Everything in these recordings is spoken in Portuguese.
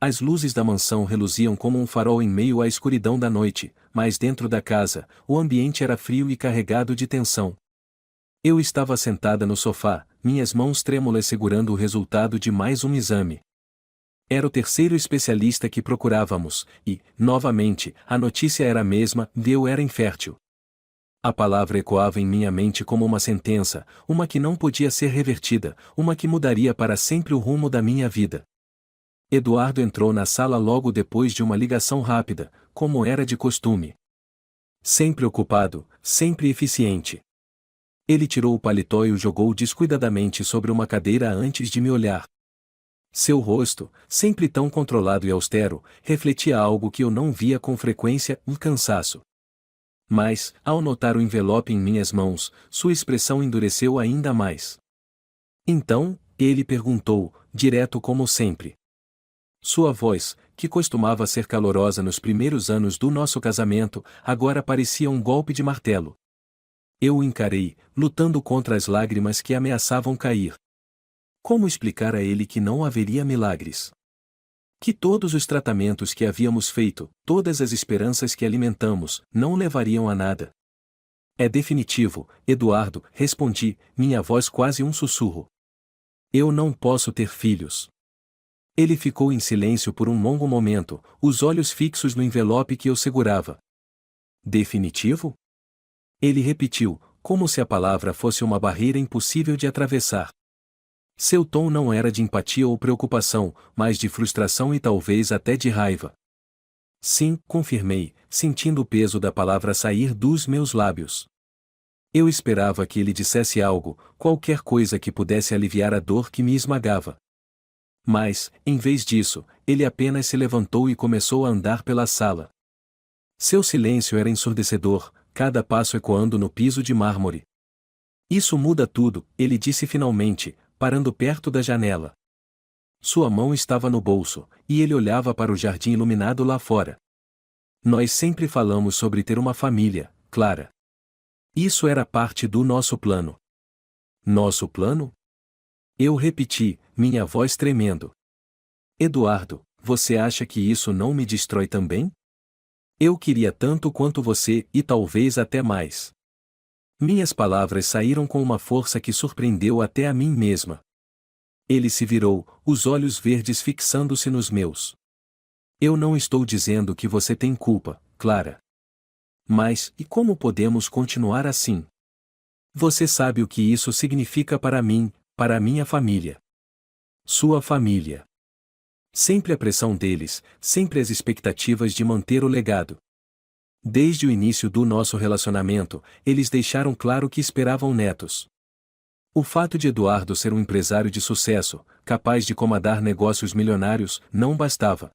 As luzes da mansão reluziam como um farol em meio à escuridão da noite, mas dentro da casa, o ambiente era frio e carregado de tensão. Eu estava sentada no sofá, minhas mãos trêmulas segurando o resultado de mais um exame. Era o terceiro especialista que procurávamos, e, novamente, a notícia era a mesma: eu era infértil. A palavra ecoava em minha mente como uma sentença, uma que não podia ser revertida, uma que mudaria para sempre o rumo da minha vida. Eduardo entrou na sala logo depois de uma ligação rápida, como era de costume. Sempre ocupado, sempre eficiente. Ele tirou o paletó e o jogou descuidadamente sobre uma cadeira antes de me olhar. Seu rosto, sempre tão controlado e austero, refletia algo que eu não via com frequência: um cansaço. Mas, ao notar o envelope em minhas mãos, sua expressão endureceu ainda mais. Então, ele perguntou, direto como sempre. Sua voz, que costumava ser calorosa nos primeiros anos do nosso casamento, agora parecia um golpe de martelo. Eu o encarei, lutando contra as lágrimas que ameaçavam cair. Como explicar a ele que não haveria milagres? Que todos os tratamentos que havíamos feito, todas as esperanças que alimentamos, não levariam a nada? É definitivo, Eduardo, respondi, minha voz quase um sussurro. Eu não posso ter filhos. Ele ficou em silêncio por um longo momento, os olhos fixos no envelope que eu segurava. Definitivo? Ele repetiu, como se a palavra fosse uma barreira impossível de atravessar. Seu tom não era de empatia ou preocupação, mas de frustração e talvez até de raiva. Sim, confirmei, sentindo o peso da palavra sair dos meus lábios. Eu esperava que ele dissesse algo, qualquer coisa que pudesse aliviar a dor que me esmagava. Mas, em vez disso, ele apenas se levantou e começou a andar pela sala. Seu silêncio era ensurdecedor, cada passo ecoando no piso de mármore. Isso muda tudo, ele disse finalmente, parando perto da janela. Sua mão estava no bolso, e ele olhava para o jardim iluminado lá fora. Nós sempre falamos sobre ter uma família, Clara. Isso era parte do nosso plano. Nosso plano? Eu repeti, minha voz tremendo. Eduardo, você acha que isso não me destrói também? Eu queria tanto quanto você, e talvez até mais. Minhas palavras saíram com uma força que surpreendeu até a mim mesma. Ele se virou, os olhos verdes fixando-se nos meus. Eu não estou dizendo que você tem culpa, Clara. Mas, e como podemos continuar assim? Você sabe o que isso significa para mim, para a minha família. Sua família. Sempre a pressão deles, sempre as expectativas de manter o legado. Desde o início do nosso relacionamento, eles deixaram claro que esperavam netos. O fato de Eduardo ser um empresário de sucesso, capaz de comandar negócios milionários, não bastava.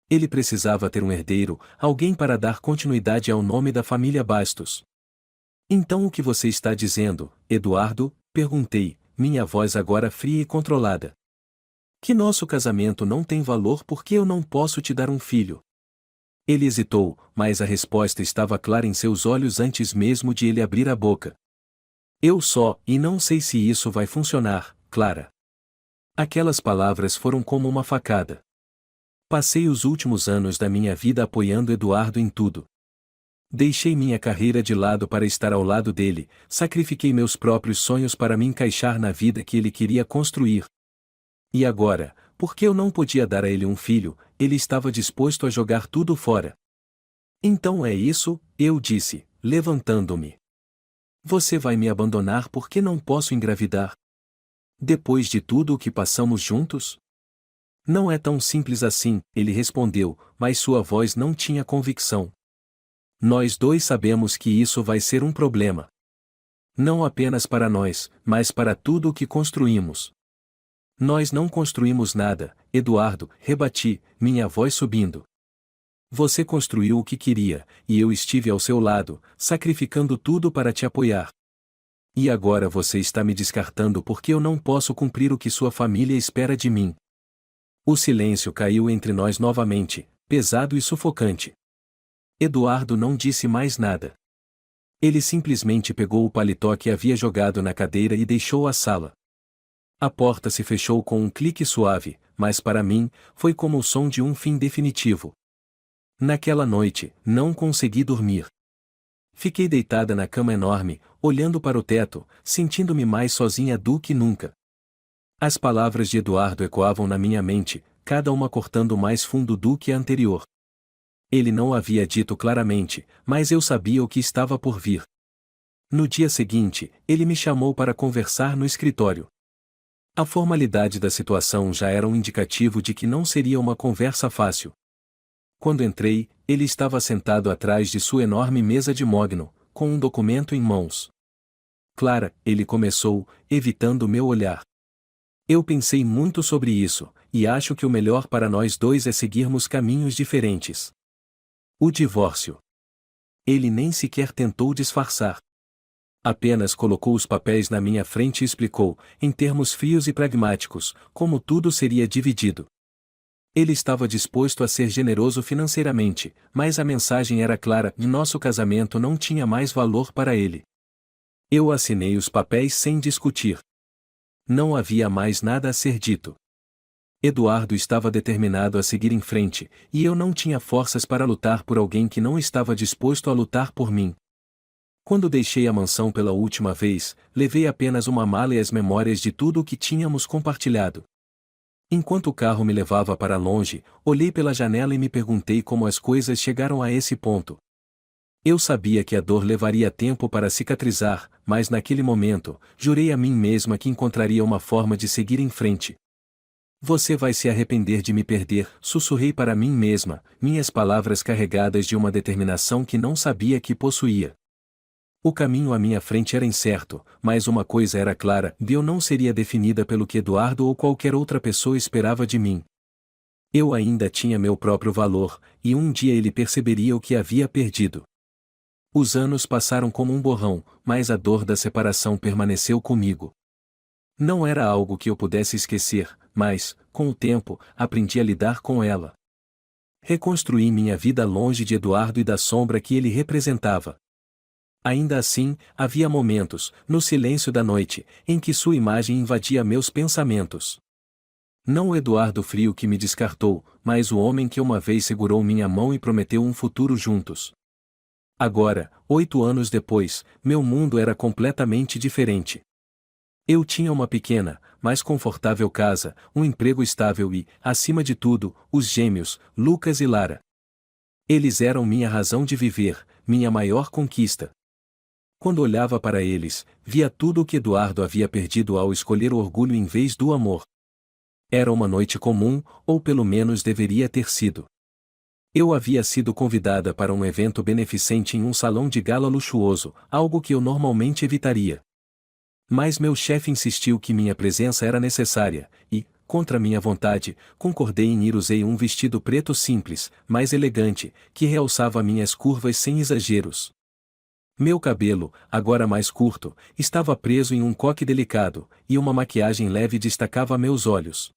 Ele precisava ter um herdeiro, alguém para dar continuidade ao nome da família Bastos. Então o que você está dizendo, Eduardo? Perguntei, minha voz agora fria e controlada. Que nosso casamento não tem valor porque eu não posso te dar um filho. Ele hesitou, mas a resposta estava clara em seus olhos antes mesmo de ele abrir a boca. E não sei se isso vai funcionar, Clara. Aquelas palavras foram como uma facada. Passei os últimos anos da minha vida apoiando Eduardo em tudo. Deixei minha carreira de lado para estar ao lado dele, sacrifiquei meus próprios sonhos para me encaixar na vida que ele queria construir. E agora, porque eu não podia dar a ele um filho, ele estava disposto a jogar tudo fora. Então é isso, eu disse, levantando-me. Você vai me abandonar porque não posso engravidar? Depois de tudo o que passamos juntos? Não é tão simples assim, ele respondeu, mas sua voz não tinha convicção. Nós dois sabemos que isso vai ser um problema. Não apenas para nós, mas para tudo o que construímos. Nós não construímos nada, Eduardo, rebati, minha voz subindo. Você construiu o que queria, e eu estive ao seu lado, sacrificando tudo para te apoiar. E agora você está me descartando porque eu não posso cumprir o que sua família espera de mim. O silêncio caiu entre nós novamente, pesado e sufocante. Eduardo não disse mais nada. Ele simplesmente pegou o paletó que havia jogado na cadeira e deixou a sala. A porta se fechou com um clique suave, mas para mim, foi como o som de um fim definitivo. Naquela noite, não consegui dormir. Fiquei deitada na cama enorme, olhando para o teto, sentindo-me mais sozinha do que nunca. As palavras de Eduardo ecoavam na minha mente, cada uma cortando mais fundo do que a anterior. Ele não havia dito claramente, mas eu sabia o que estava por vir. No dia seguinte, ele me chamou para conversar no escritório. A formalidade da situação já era um indicativo de que não seria uma conversa fácil. Quando entrei, ele estava sentado atrás de sua enorme mesa de mogno, com um documento em mãos. Clara, ele começou, evitando meu olhar. Eu pensei muito sobre isso, e acho que o melhor para nós dois é seguirmos caminhos diferentes. O divórcio. Ele nem sequer tentou disfarçar. Apenas colocou os papéis na minha frente e explicou, em termos frios e pragmáticos, como tudo seria dividido. Ele estava disposto a ser generoso financeiramente, mas a mensagem era clara e nosso casamento não tinha mais valor para ele. Eu assinei os papéis sem discutir. Não havia mais nada a ser dito. Eduardo estava determinado a seguir em frente, e eu não tinha forças para lutar por alguém que não estava disposto a lutar por mim. Quando deixei a mansão pela última vez, levei apenas uma mala e as memórias de tudo o que tínhamos compartilhado. Enquanto o carro me levava para longe, olhei pela janela e me perguntei como as coisas chegaram a esse ponto. Eu sabia que a dor levaria tempo para cicatrizar, mas naquele momento, jurei a mim mesma que encontraria uma forma de seguir em frente. Você vai se arrepender de me perder, sussurrei para mim mesma, minhas palavras carregadas de uma determinação que não sabia que possuía. O caminho à minha frente era incerto, mas uma coisa era clara, eu não seria definida pelo que Eduardo ou qualquer outra pessoa esperava de mim. Eu ainda tinha meu próprio valor, e um dia ele perceberia o que havia perdido. Os anos passaram como um borrão, mas a dor da separação permaneceu comigo. Não era algo que eu pudesse esquecer, mas, com o tempo, aprendi a lidar com ela. Reconstruí minha vida longe de Eduardo e da sombra que ele representava. Ainda assim, havia momentos, no silêncio da noite, em que sua imagem invadia meus pensamentos. Não o Eduardo frio que me descartou, mas o homem que uma vez segurou minha mão e prometeu um futuro juntos. Agora, 8 anos depois, meu mundo era completamente diferente. Eu tinha uma pequena, mas confortável casa, um emprego estável e, acima de tudo, os gêmeos, Lucas e Lara. Eles eram minha razão de viver, minha maior conquista. Quando olhava para eles, via tudo o que Eduardo havia perdido ao escolher o orgulho em vez do amor. Era uma noite comum, ou pelo menos deveria ter sido. Eu havia sido convidada para um evento beneficente em um salão de gala luxuoso, algo que eu normalmente evitaria. Mas meu chefe insistiu que minha presença era necessária, e, contra minha vontade, concordei em ir. Usei um vestido preto simples, mas elegante, que realçava minhas curvas sem exageros. Meu cabelo, agora mais curto, estava preso em um coque delicado, e uma maquiagem leve destacava meus olhos.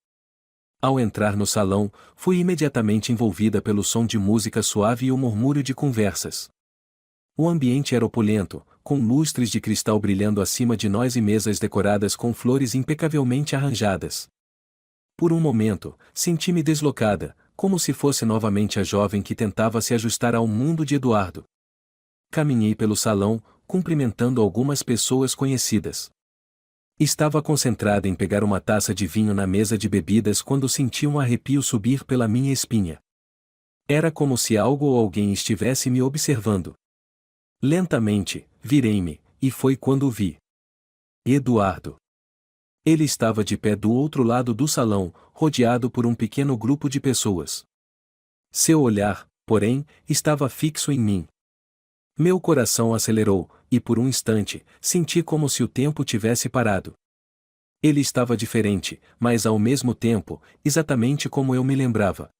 Ao entrar no salão, fui imediatamente envolvida pelo som de música suave e o murmúrio de conversas. O ambiente era opulento, com lustres de cristal brilhando acima de nós e mesas decoradas com flores impecavelmente arranjadas. Por um momento, senti-me deslocada, como se fosse novamente a jovem que tentava se ajustar ao mundo de Eduardo. Caminhei pelo salão, cumprimentando algumas pessoas conhecidas. Estava concentrada em pegar uma taça de vinho na mesa de bebidas quando senti um arrepio subir pela minha espinha. Era como se algo ou alguém estivesse me observando. Lentamente, virei-me, e foi quando o vi. Eduardo. Ele estava de pé do outro lado do salão, rodeado por um pequeno grupo de pessoas. Seu olhar, porém, estava fixo em mim. Meu coração acelerou, e por um instante, senti como se o tempo tivesse parado. Ele estava diferente, mas ao mesmo tempo, exatamente como eu me lembrava.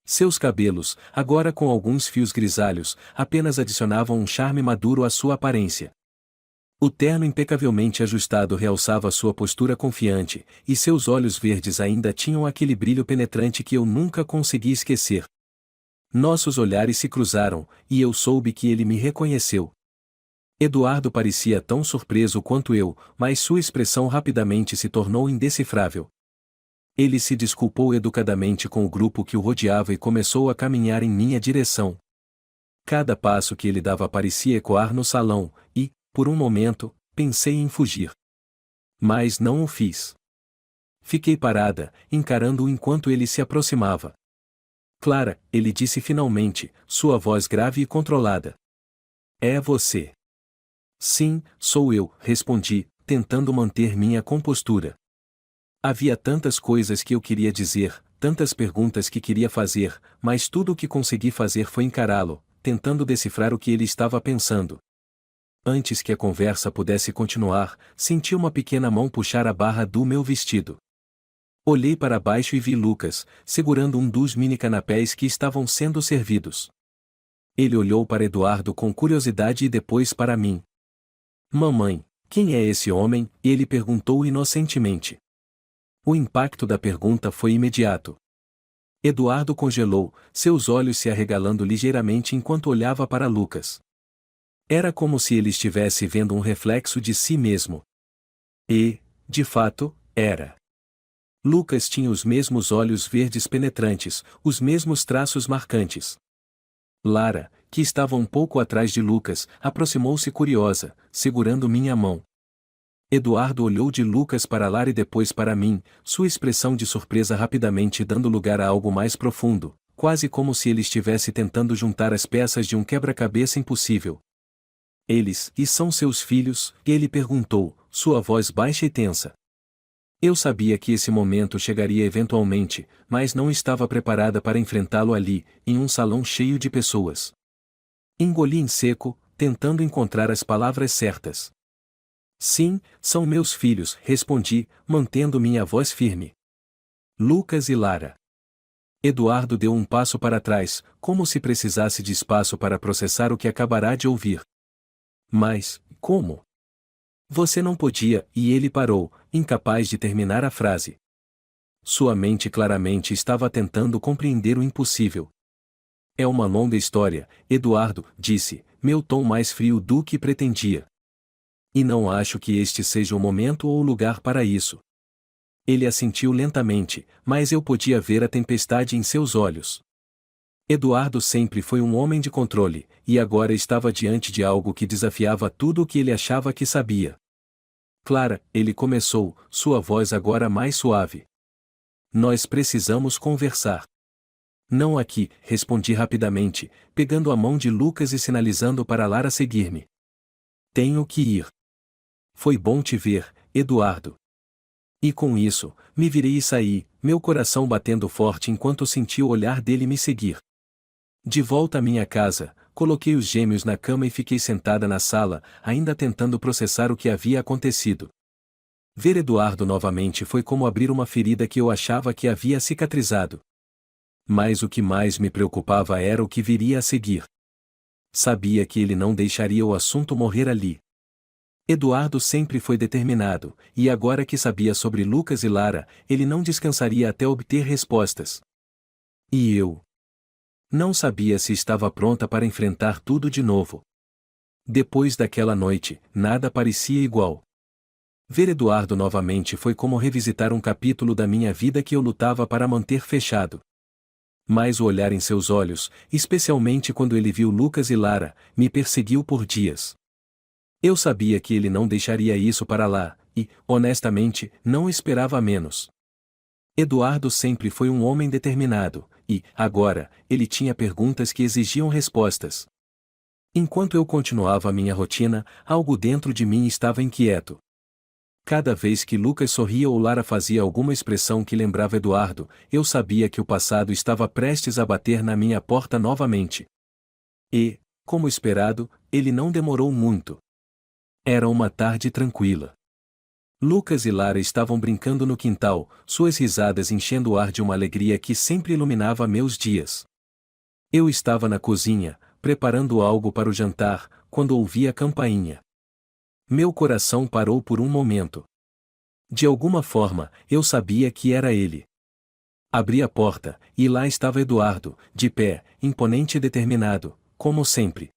Seus cabelos, agora com alguns fios grisalhos, apenas adicionavam um charme maduro à sua aparência. O terno impecavelmente ajustado realçava sua postura confiante, e seus olhos verdes ainda tinham aquele brilho penetrante que eu nunca consegui esquecer. Nossos olhares se cruzaram, e eu soube que ele me reconheceu. Eduardo parecia tão surpreso quanto eu, mas sua expressão rapidamente se tornou indecifrável. Ele se desculpou educadamente com o grupo que o rodeava e começou a caminhar em minha direção. Cada passo que ele dava parecia ecoar no salão, e, por um momento, pensei em fugir. Mas não o fiz. Fiquei parada, encarando-o enquanto ele se aproximava. Clara, ele disse finalmente, sua voz grave e controlada. É você. Sim, sou eu, respondi, tentando manter minha compostura. Havia tantas coisas que eu queria dizer, tantas perguntas que queria fazer, mas tudo o que consegui fazer foi encará-lo, tentando decifrar o que ele estava pensando. Antes que a conversa pudesse continuar, senti uma pequena mão puxar a barra do meu vestido. Olhei para baixo e vi Lucas, segurando um dos mini canapés que estavam sendo servidos. Ele olhou para Eduardo com curiosidade e depois para mim. Mamãe, quem é esse homem? Ele perguntou inocentemente. O impacto da pergunta foi imediato. Eduardo congelou, seus olhos se arregalando ligeiramente enquanto olhava para Lucas. Era como se ele estivesse vendo um reflexo de si mesmo. E, de fato, era. Lucas tinha os mesmos olhos verdes penetrantes, os mesmos traços marcantes. Lara, que estava um pouco atrás de Lucas, aproximou-se curiosa, segurando minha mão. Eduardo olhou de Lucas para Lara e depois para mim, sua expressão de surpresa rapidamente dando lugar a algo mais profundo, quase como se ele estivesse tentando juntar as peças de um quebra-cabeça impossível. Eles, e são seus filhos? Ele perguntou, sua voz baixa e tensa. Eu sabia que esse momento chegaria eventualmente, mas não estava preparada para enfrentá-lo ali, em um salão cheio de pessoas. Engoli em seco, tentando encontrar as palavras certas. Sim, são meus filhos, respondi, mantendo minha voz firme. Lucas e Lara. Eduardo deu um passo para trás, como se precisasse de espaço para processar o que acabará de ouvir. Mas, como? Você não podia, e ele parou, incapaz de terminar a frase. Sua mente claramente estava tentando compreender o impossível. É uma longa história, Eduardo, disse, meu tom mais frio do que pretendia. E não acho que este seja o momento ou o lugar para isso. Ele assentiu lentamente, mas eu podia ver a tempestade em seus olhos. Eduardo sempre foi um homem de controle, e agora estava diante de algo que desafiava tudo o que ele achava que sabia. Clara, ele começou, sua voz agora mais suave. Nós precisamos conversar. Não aqui, respondi rapidamente, pegando a mão de Lucas e sinalizando para Lara seguir-me. Tenho que ir. Foi bom te ver, Eduardo. E com isso, me virei e saí, meu coração batendo forte enquanto senti o olhar dele me seguir. De volta à minha casa, coloquei os gêmeos na cama e fiquei sentada na sala, ainda tentando processar o que havia acontecido. Ver Eduardo novamente foi como abrir uma ferida que eu achava que havia cicatrizado. Mas o que mais me preocupava era o que viria a seguir. Sabia que ele não deixaria o assunto morrer ali. Eduardo sempre foi determinado, e agora que sabia sobre Lucas e Lara, ele não descansaria até obter respostas. E eu? Não sabia se estava pronta para enfrentar tudo de novo. Depois daquela noite, nada parecia igual. Ver Eduardo novamente foi como revisitar um capítulo da minha vida que eu lutava para manter fechado. Mas o olhar em seus olhos, especialmente quando ele viu Lucas e Lara, me perseguiu por dias. Eu sabia que ele não deixaria isso para lá, e, honestamente, não esperava menos. Eduardo sempre foi um homem determinado, e, agora, ele tinha perguntas que exigiam respostas. Enquanto eu continuava a minha rotina, algo dentro de mim estava inquieto. Cada vez que Lucas sorria ou Lara fazia alguma expressão que lembrava Eduardo, eu sabia que o passado estava prestes a bater na minha porta novamente. E, como esperado, ele não demorou muito. Era uma tarde tranquila. Lucas e Lara estavam brincando no quintal, suas risadas enchendo o ar de uma alegria que sempre iluminava meus dias. Eu estava na cozinha, preparando algo para o jantar, quando ouvi a campainha. Meu coração parou por um momento. De alguma forma, eu sabia que era ele. Abri a porta, e lá estava Eduardo, de pé, imponente e determinado, como sempre.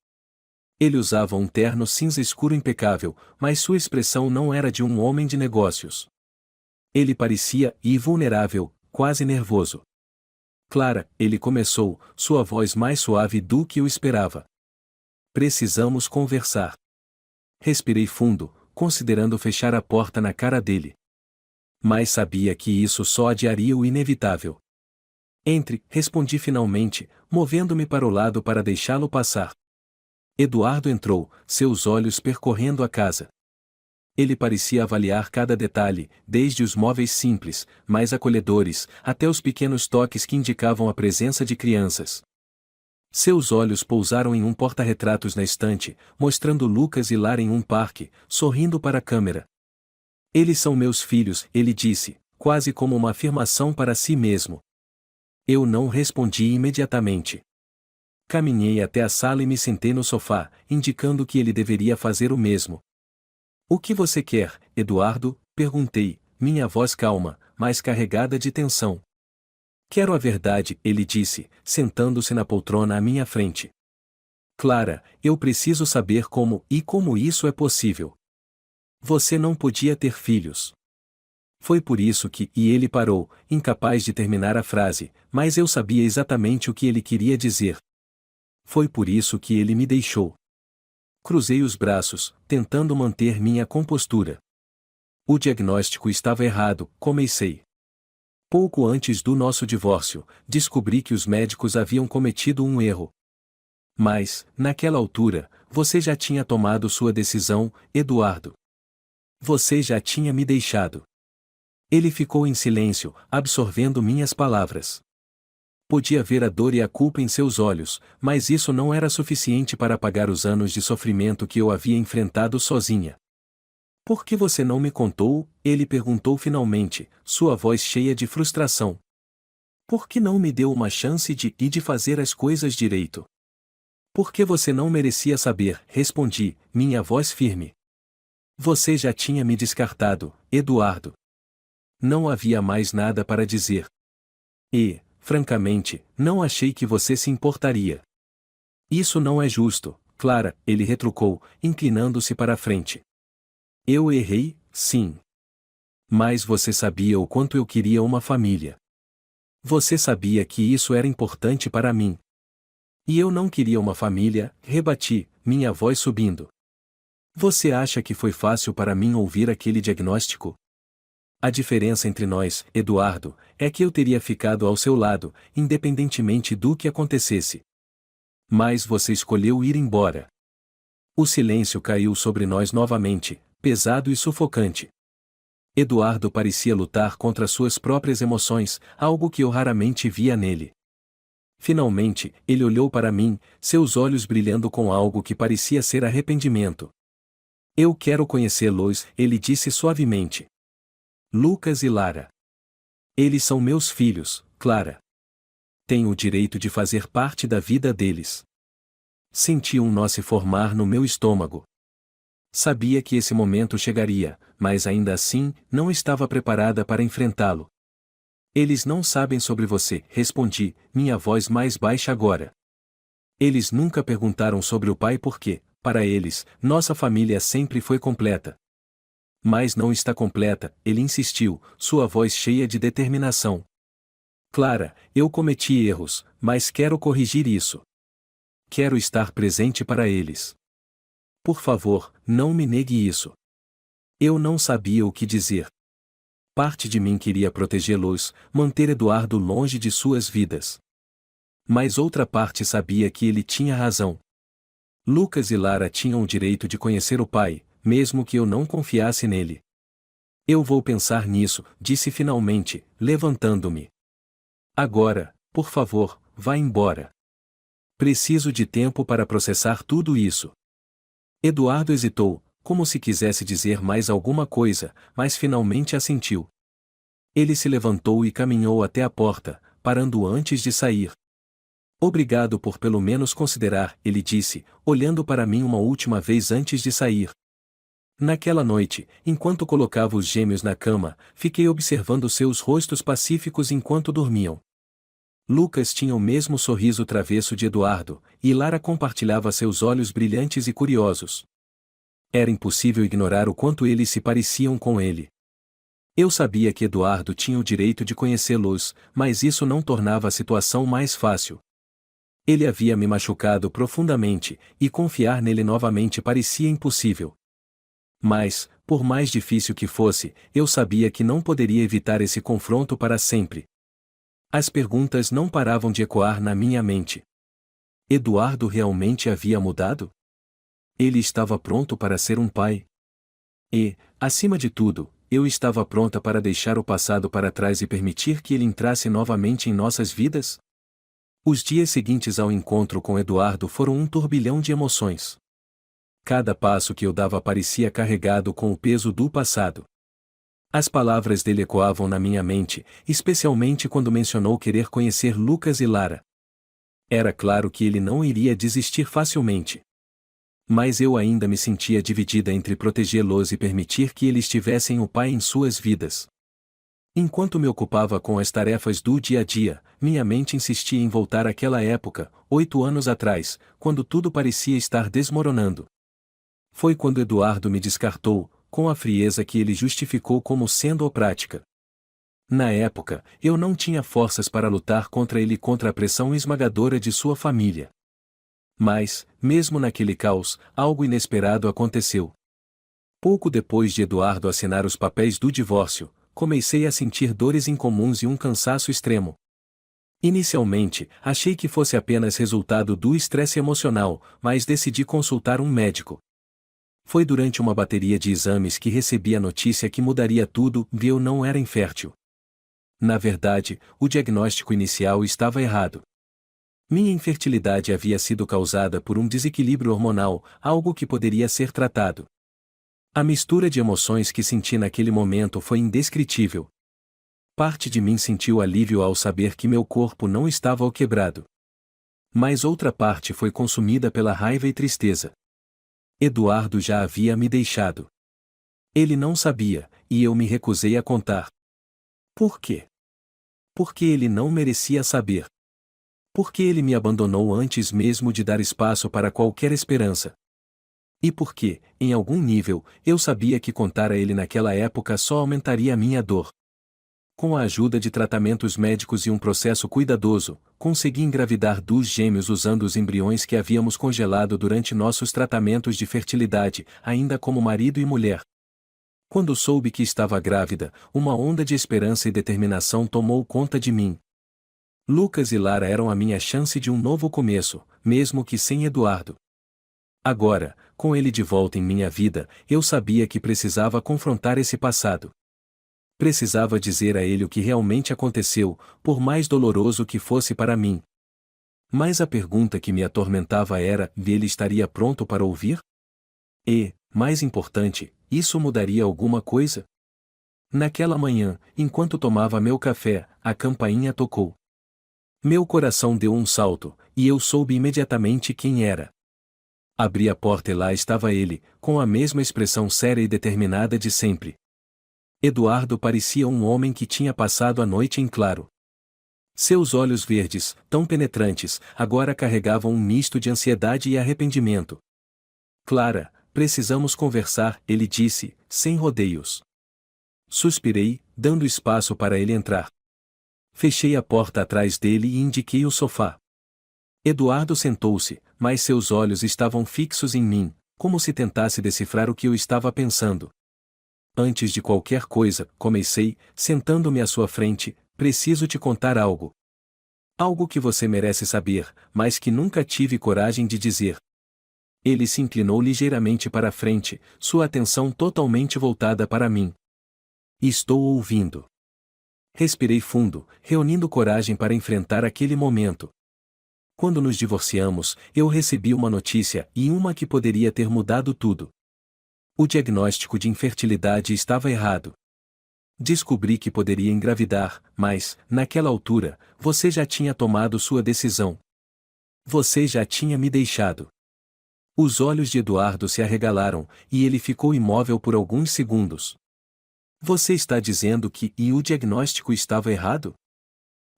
Ele usava um terno cinza escuro impecável, mas sua expressão não era de um homem de negócios. Ele parecia vulnerável, quase nervoso. Clara, ele começou, sua voz mais suave do que eu esperava. Precisamos conversar. Respirei fundo, considerando fechar a porta na cara dele. Mas sabia que isso só adiaria o inevitável. Entre, respondi finalmente, movendo-me para o lado para deixá-lo passar. Eduardo entrou, seus olhos percorrendo a casa. Ele parecia avaliar cada detalhe, desde os móveis simples, mais acolhedores, até os pequenos toques que indicavam a presença de crianças. Seus olhos pousaram em um porta-retratos na estante, mostrando Lucas e Lara em um parque, sorrindo para a câmera. Eles são meus filhos, ele disse, quase como uma afirmação para si mesmo. Eu não respondi imediatamente. Caminhei até a sala e me sentei no sofá, indicando que ele deveria fazer o mesmo. O que você quer, Eduardo? Perguntei, minha voz calma, mas carregada de tensão. Quero a verdade, ele disse, sentando-se na poltrona à minha frente. Clara, eu preciso saber como isso é possível. Você não podia ter filhos. Foi por isso que, e ele parou, incapaz de terminar a frase, mas eu sabia exatamente o que ele queria dizer. Foi por isso que ele me deixou. Cruzei os braços, tentando manter minha compostura. O diagnóstico estava errado, comecei. Pouco antes do nosso divórcio, descobri que os médicos haviam cometido um erro. Mas, naquela altura, você já tinha tomado sua decisão, Eduardo. Você já tinha me deixado. Ele ficou em silêncio, absorvendo minhas palavras. Podia ver a dor e a culpa em seus olhos, mas isso não era suficiente para apagar os anos de sofrimento que eu havia enfrentado sozinha. Por que você não me contou? Ele perguntou finalmente, sua voz cheia de frustração. Por que não me deu uma chance de fazer as coisas direito? Por que você não merecia saber? Respondi, minha voz firme. Você já tinha me descartado, Eduardo. Não havia mais nada para dizer. E, francamente, não achei que você se importaria. Isso não é justo, Clara, ele retrucou, inclinando-se para a frente. Eu errei, sim. Mas você sabia o quanto eu queria uma família. Você sabia que isso era importante para mim. E eu não queria uma família, rebati, minha voz subindo. Você acha que foi fácil para mim ouvir aquele diagnóstico? A diferença entre nós, Eduardo, é que eu teria ficado ao seu lado, independentemente do que acontecesse. Mas você escolheu ir embora. O silêncio caiu sobre nós novamente, pesado e sufocante. Eduardo parecia lutar contra suas próprias emoções, algo que eu raramente via nele. Finalmente, ele olhou para mim, seus olhos brilhando com algo que parecia ser arrependimento. Eu quero conhecê-los, ele disse suavemente. Lucas e Lara. Eles são meus filhos, Clara. Tenho o direito de fazer parte da vida deles. Senti um nó se formar no meu estômago. Sabia que esse momento chegaria, mas ainda assim, não estava preparada para enfrentá-lo. Eles não sabem sobre você, respondi, minha voz mais baixa agora. Eles nunca perguntaram sobre o pai porque, para eles, nossa família sempre foi completa. Mas não está completa, ele insistiu, sua voz cheia de determinação. Clara, eu cometi erros, mas quero corrigir isso. Quero estar presente para eles. Por favor, não me negue isso. Eu não sabia o que dizer. Parte de mim queria protegê-los, manter Eduardo longe de suas vidas. Mas outra parte sabia que ele tinha razão. Lucas e Lara tinham o direito de conhecer o pai, mesmo que eu não confiasse nele. Eu vou pensar nisso, disse finalmente, levantando-me. Agora, por favor, vá embora. Preciso de tempo para processar tudo isso. Eduardo hesitou, como se quisesse dizer mais alguma coisa, mas finalmente assentiu. Ele se levantou e caminhou até a porta, parando antes de sair. Obrigado por pelo menos considerar, ele disse, olhando para mim uma última vez antes de sair. Naquela noite, enquanto colocava os gêmeos na cama, fiquei observando seus rostos pacíficos enquanto dormiam. Lucas tinha o mesmo sorriso travesso de Eduardo, e Lara compartilhava seus olhos brilhantes e curiosos. Era impossível ignorar o quanto eles se pareciam com ele. Eu sabia que Eduardo tinha o direito de conhecê-los, mas isso não tornava a situação mais fácil. Ele havia me machucado profundamente, e confiar nele novamente parecia impossível. Mas, por mais difícil que fosse, eu sabia que não poderia evitar esse confronto para sempre. As perguntas não paravam de ecoar na minha mente. Eduardo realmente havia mudado? Ele estava pronto para ser um pai? E, acima de tudo, eu estava pronta para deixar o passado para trás e permitir que ele entrasse novamente em nossas vidas? Os dias seguintes ao encontro com Eduardo foram um turbilhão de emoções. Cada passo que eu dava parecia carregado com o peso do passado. As palavras dele ecoavam na minha mente, especialmente quando mencionou querer conhecer Lucas e Lara. Era claro que ele não iria desistir facilmente. Mas eu ainda me sentia dividida entre protegê-los e permitir que eles tivessem o pai em suas vidas. Enquanto me ocupava com as tarefas do dia a dia, minha mente insistia em voltar àquela época, 8 anos atrás, quando tudo parecia estar desmoronando. Foi quando Eduardo me descartou, com a frieza que ele justificou como sendo prática. Na época, eu não tinha forças para lutar contra ele e contra a pressão esmagadora de sua família. Mas, mesmo naquele caos, algo inesperado aconteceu. Pouco depois de Eduardo assinar os papéis do divórcio, comecei a sentir dores incomuns e um cansaço extremo. Inicialmente, achei que fosse apenas resultado do estresse emocional, mas decidi consultar um médico. Foi durante uma bateria de exames que recebi a notícia que mudaria tudo, e eu não era infértil. Na verdade, o diagnóstico inicial estava errado. Minha infertilidade havia sido causada por um desequilíbrio hormonal, algo que poderia ser tratado. A mistura de emoções que senti naquele momento foi indescritível. Parte de mim sentiu alívio ao saber que meu corpo não estava quebrado. Mas outra parte foi consumida pela raiva e tristeza. Eduardo já havia me deixado. Ele não sabia, e eu me recusei a contar. Por quê? Porque ele não merecia saber. Porque ele me abandonou antes mesmo de dar espaço para qualquer esperança. E porque, em algum nível, eu sabia que contar a ele naquela época só aumentaria a minha dor. Com a ajuda de tratamentos médicos e um processo cuidadoso, consegui engravidar dos gêmeos usando os embriões que havíamos congelado durante nossos tratamentos de fertilidade, ainda como marido e mulher. Quando soube que estava grávida, uma onda de esperança e determinação tomou conta de mim. Lucas e Lara eram a minha chance de um novo começo, mesmo que sem Eduardo. Agora, com ele de volta em minha vida, eu sabia que precisava confrontar esse passado. Precisava dizer a ele o que realmente aconteceu, por mais doloroso que fosse para mim. Mas a pergunta que me atormentava era: ele estaria pronto para ouvir? E, mais importante, isso mudaria alguma coisa? Naquela manhã, enquanto tomava meu café, a campainha tocou. Meu coração deu um salto, e eu soube imediatamente quem era. Abri a porta e lá estava ele, com a mesma expressão séria e determinada de sempre. Eduardo parecia um homem que tinha passado a noite em claro. Seus olhos verdes, tão penetrantes, agora carregavam um misto de ansiedade e arrependimento. Clara, precisamos conversar, ele disse, sem rodeios. Suspirei, dando espaço para ele entrar. Fechei a porta atrás dele e indiquei o sofá. Eduardo sentou-se, mas seus olhos estavam fixos em mim, como se tentasse decifrar o que eu estava pensando. Antes de qualquer coisa, comecei, sentando-me à sua frente, preciso te contar algo. Algo que você merece saber, mas que nunca tive coragem de dizer. Ele se inclinou ligeiramente para a frente, sua atenção totalmente voltada para mim. Estou ouvindo. Respirei fundo, reunindo coragem para enfrentar aquele momento. Quando nos divorciamos, eu recebi uma notícia, e uma que poderia ter mudado tudo. O diagnóstico de infertilidade estava errado. Descobri que poderia engravidar, mas, naquela altura, você já tinha tomado sua decisão. Você já tinha me deixado. Os olhos de Eduardo se arregalaram, e ele ficou imóvel por alguns segundos. Você está dizendo que o diagnóstico estava errado?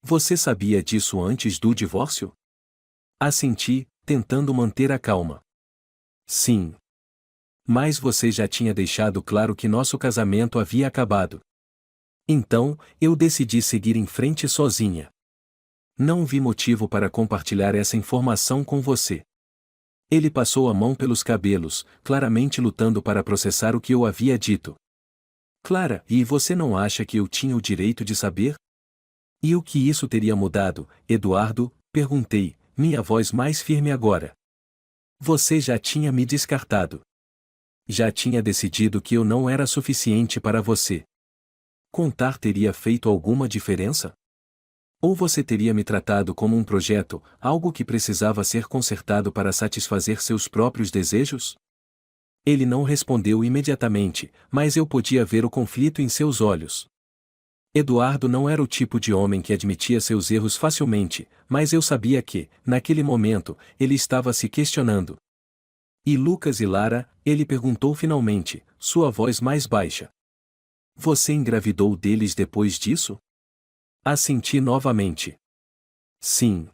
Você sabia disso antes do divórcio? Assenti, tentando manter a calma. Sim. Mas você já tinha deixado claro que nosso casamento havia acabado. Então, eu decidi seguir em frente sozinha. Não vi motivo para compartilhar essa informação com você. Ele passou a mão pelos cabelos, claramente lutando para processar o que eu havia dito. Clara, e você não acha que eu tinha o direito de saber? E o que isso teria mudado, Eduardo? Perguntei, minha voz mais firme agora. Você já tinha me descartado. Já tinha decidido que eu não era suficiente para você. Contar teria feito alguma diferença? Ou você teria me tratado como um projeto, algo que precisava ser consertado para satisfazer seus próprios desejos? Ele não respondeu imediatamente, mas eu podia ver o conflito em seus olhos. Eduardo não era o tipo de homem que admitia seus erros facilmente, mas eu sabia que, naquele momento, ele estava se questionando. E Lucas e Lara? Ele perguntou finalmente, sua voz mais baixa. Você engravidou deles depois disso? Assenti novamente. Sim.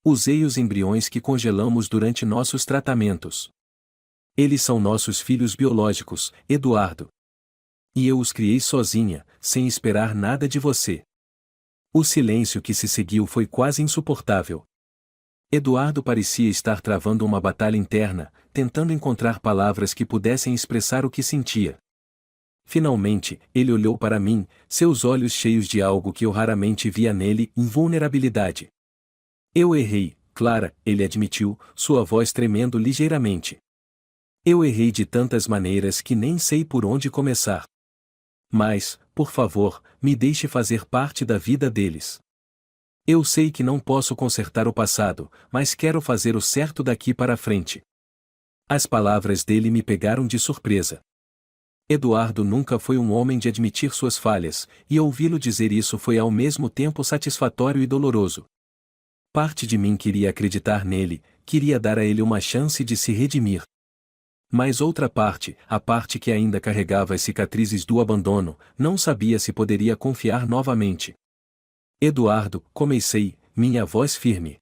Usei os embriões que congelamos durante nossos tratamentos. Eles são nossos filhos biológicos, Eduardo. E eu os criei sozinha, sem esperar nada de você. O silêncio que se seguiu foi quase insuportável. Eduardo parecia estar travando uma batalha interna, tentando encontrar palavras que pudessem expressar o que sentia. Finalmente, ele olhou para mim, seus olhos cheios de algo que eu raramente via nele, invulnerabilidade. Eu errei, Clara, ele admitiu, sua voz tremendo ligeiramente. Eu errei de tantas maneiras que nem sei por onde começar. Mas, por favor, me deixe fazer parte da vida deles. Eu sei que não posso consertar o passado, mas quero fazer o certo daqui para frente. As palavras dele me pegaram de surpresa. Eduardo nunca foi um homem de admitir suas falhas, e ouvi-lo dizer isso foi ao mesmo tempo satisfatório e doloroso. Parte de mim queria acreditar nele, queria dar a ele uma chance de se redimir. Mas outra parte, a parte que ainda carregava as cicatrizes do abandono, não sabia se poderia confiar novamente. Eduardo, comecei, minha voz firme.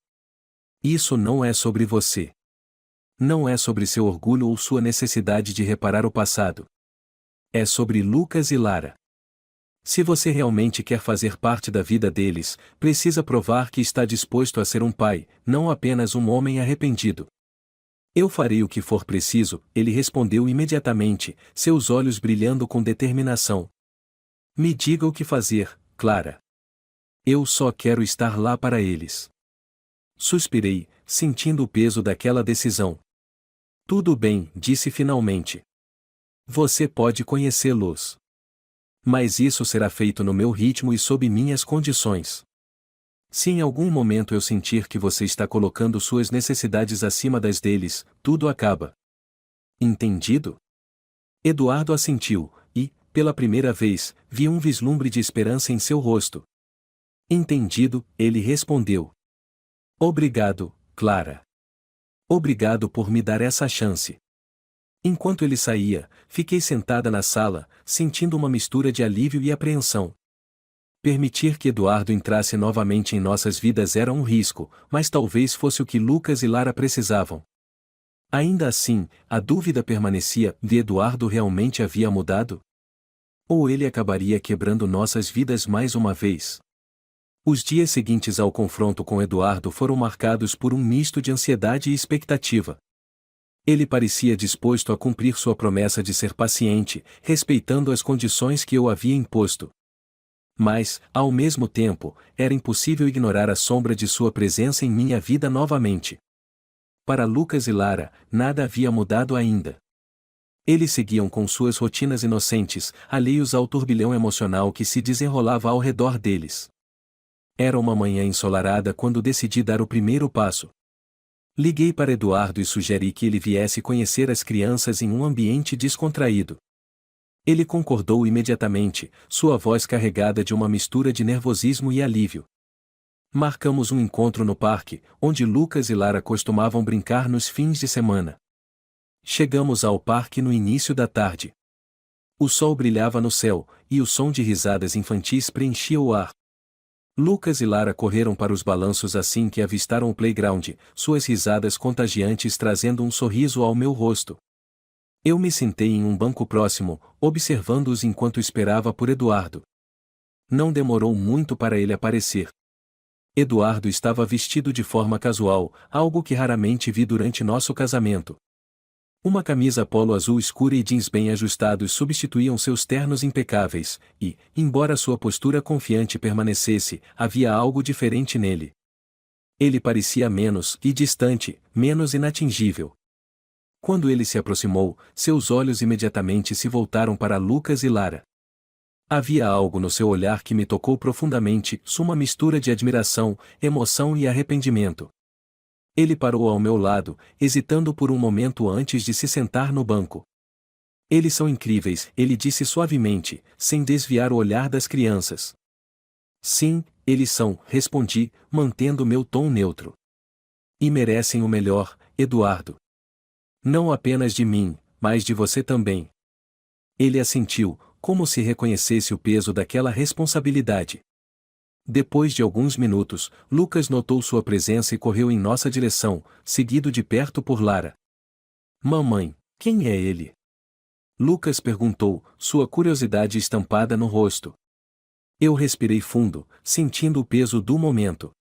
Isso não é sobre você. Não é sobre seu orgulho ou sua necessidade de reparar o passado. É sobre Lucas e Lara. Se você realmente quer fazer parte da vida deles, precisa provar que está disposto a ser um pai, não apenas um homem arrependido. Eu farei o que for preciso, ele respondeu imediatamente, seus olhos brilhando com determinação. Me diga o que fazer, Clara. Eu só quero estar lá para eles. Suspirei, sentindo o peso daquela decisão. Tudo bem, disse finalmente. Você pode conhecê-los. Mas isso será feito no meu ritmo e sob minhas condições. Se em algum momento eu sentir que você está colocando suas necessidades acima das deles, tudo acaba. Entendido? Eduardo assentiu, e, pela primeira vez, vi um vislumbre de esperança em seu rosto. Entendido, ele respondeu. Obrigado, Clara. Obrigado por me dar essa chance. Enquanto ele saía, fiquei sentada na sala, sentindo uma mistura de alívio e apreensão. Permitir que Eduardo entrasse novamente em nossas vidas era um risco, mas talvez fosse o que Lucas e Lara precisavam. Ainda assim, a dúvida permanecia: de Eduardo realmente havia mudado? Ou ele acabaria quebrando nossas vidas mais uma vez? Os dias seguintes ao confronto com Eduardo foram marcados por um misto de ansiedade e expectativa. Ele parecia disposto a cumprir sua promessa de ser paciente, respeitando as condições que eu havia imposto. Mas, ao mesmo tempo, era impossível ignorar a sombra de sua presença em minha vida novamente. Para Lucas e Lara, nada havia mudado ainda. Eles seguiam com suas rotinas inocentes, alheios ao turbilhão emocional que se desenrolava ao redor deles. Era uma manhã ensolarada quando decidi dar o primeiro passo. Liguei para Eduardo e sugeri que ele viesse conhecer as crianças em um ambiente descontraído. Ele concordou imediatamente, sua voz carregada de uma mistura de nervosismo e alívio. Marcamos um encontro no parque, onde Lucas e Lara costumavam brincar nos fins de semana. Chegamos ao parque no início da tarde. O sol brilhava no céu, e o som de risadas infantis preenchia o ar. Lucas e Lara correram para os balanços assim que avistaram o playground, suas risadas contagiantes trazendo um sorriso ao meu rosto. Eu me sentei em um banco próximo, observando-os enquanto esperava por Eduardo. Não demorou muito para ele aparecer. Eduardo estava vestido de forma casual, algo que raramente vi durante nosso casamento. Uma camisa polo azul escura e jeans bem ajustados substituíam seus ternos impecáveis, e, embora sua postura confiante permanecesse, havia algo diferente nele. Ele parecia menos e distante, menos inatingível. Quando ele se aproximou, seus olhos imediatamente se voltaram para Lucas e Lara. Havia algo no seu olhar que me tocou profundamente, uma mistura de admiração, emoção e arrependimento. Ele parou ao meu lado, hesitando por um momento antes de se sentar no banco. Eles são incríveis, ele disse suavemente, sem desviar o olhar das crianças. Sim, eles são, respondi, mantendo meu tom neutro. E merecem o melhor, Eduardo. Não apenas de mim, mas de você também. Ele assentiu, como se reconhecesse o peso daquela responsabilidade. Depois de alguns minutos, Lucas notou sua presença e correu em nossa direção, seguido de perto por Lara. Mamãe, quem é ele? Lucas perguntou, sua curiosidade estampada no rosto. Eu respirei fundo, sentindo o peso do momento.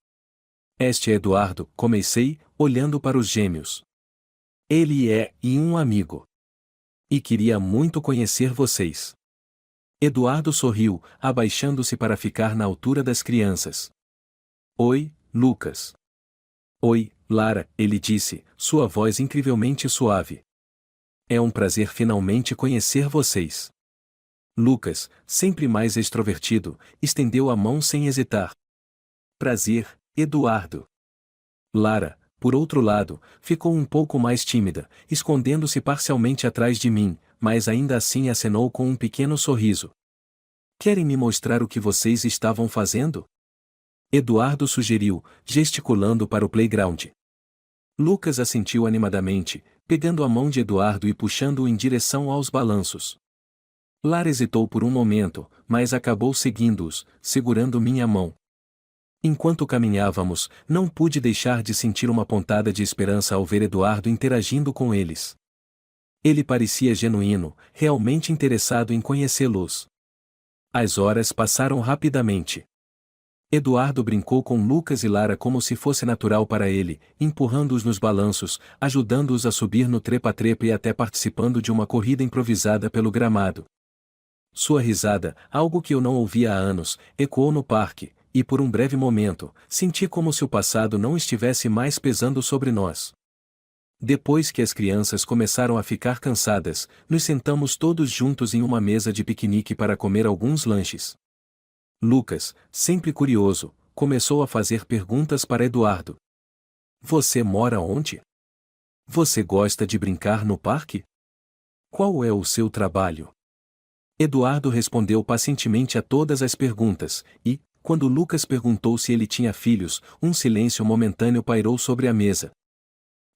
Este é Eduardo, comecei, olhando para os gêmeos. Ele é um amigo. E queria muito conhecer vocês. Eduardo sorriu, abaixando-se para ficar na altura das crianças. Oi, Lucas. Oi, Lara, ele disse, sua voz incrivelmente suave. É um prazer finalmente conhecer vocês. Lucas, sempre mais extrovertido, estendeu a mão sem hesitar. Prazer, Eduardo. Lara, por outro lado, ficou um pouco mais tímida, escondendo-se parcialmente atrás de mim, mas ainda assim acenou com um pequeno sorriso. Querem me mostrar o que vocês estavam fazendo? Eduardo sugeriu, gesticulando para o playground. Lucas assentiu animadamente, pegando a mão de Eduardo e puxando-o em direção aos balanços. Lara hesitou por um momento, mas acabou seguindo-os, segurando minha mão. Enquanto caminhávamos, não pude deixar de sentir uma pontada de esperança ao ver Eduardo interagindo com eles. Ele parecia genuíno, realmente interessado em conhecê-los. As horas passaram rapidamente. Eduardo brincou com Lucas e Lara como se fosse natural para ele, empurrando-os nos balanços, ajudando-os a subir no trepa-trepa e até participando de uma corrida improvisada pelo gramado. Sua risada, algo que eu não ouvia há anos, ecoou no parque, e por um breve momento, senti como se o passado não estivesse mais pesando sobre nós. Depois que as crianças começaram a ficar cansadas, nos sentamos todos juntos em uma mesa de piquenique para comer alguns lanches. Lucas, sempre curioso, começou a fazer perguntas para Eduardo. Você mora onde? Você gosta de brincar no parque? Qual é o seu trabalho? Eduardo respondeu pacientemente a todas as perguntas, e, quando Lucas perguntou se ele tinha filhos, um silêncio momentâneo pairou sobre a mesa.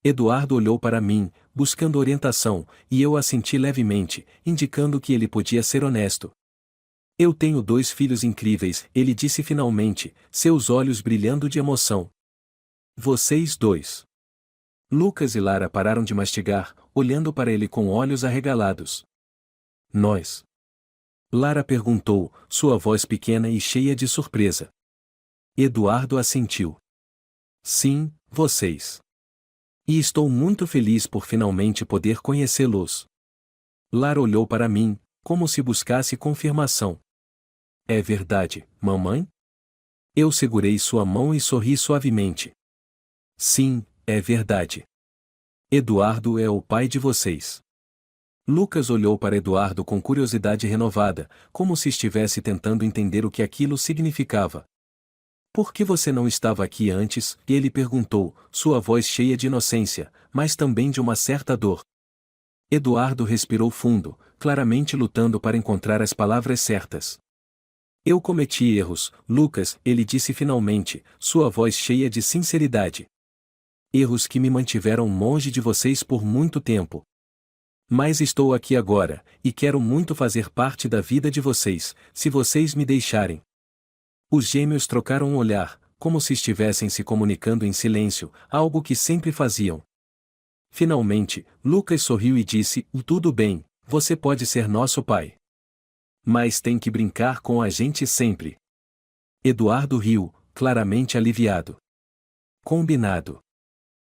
Eduardo olhou para mim, buscando orientação, e eu assenti levemente, indicando que ele podia ser honesto. Eu tenho 2 filhos incríveis, ele disse finalmente, seus olhos brilhando de emoção. Vocês 2. Lucas e Lara pararam de mastigar, olhando para ele com olhos arregalados. Nós. Lara perguntou, sua voz pequena e cheia de surpresa. Eduardo assentiu. Sim, vocês. E estou muito feliz por finalmente poder conhecê-los. Lara olhou para mim, como se buscasse confirmação. É verdade, mamãe? Eu segurei sua mão e sorri suavemente. Sim, é verdade. Eduardo é o pai de vocês. Lucas olhou para Eduardo com curiosidade renovada, como se estivesse tentando entender o que aquilo significava. Por que você não estava aqui antes? Ele perguntou, sua voz cheia de inocência, mas também de uma certa dor. Eduardo respirou fundo, claramente lutando para encontrar as palavras certas. Eu cometi erros, Lucas, ele disse finalmente, sua voz cheia de sinceridade. Erros que me mantiveram longe de vocês por muito tempo. Mas estou aqui agora, e quero muito fazer parte da vida de vocês, se vocês me deixarem. Os gêmeos trocaram um olhar, como se estivessem se comunicando em silêncio, algo que sempre faziam. Finalmente, Lucas sorriu e disse: Tudo bem, você pode ser nosso pai. Mas tem que brincar com a gente sempre. Eduardo riu, claramente aliviado. Combinado.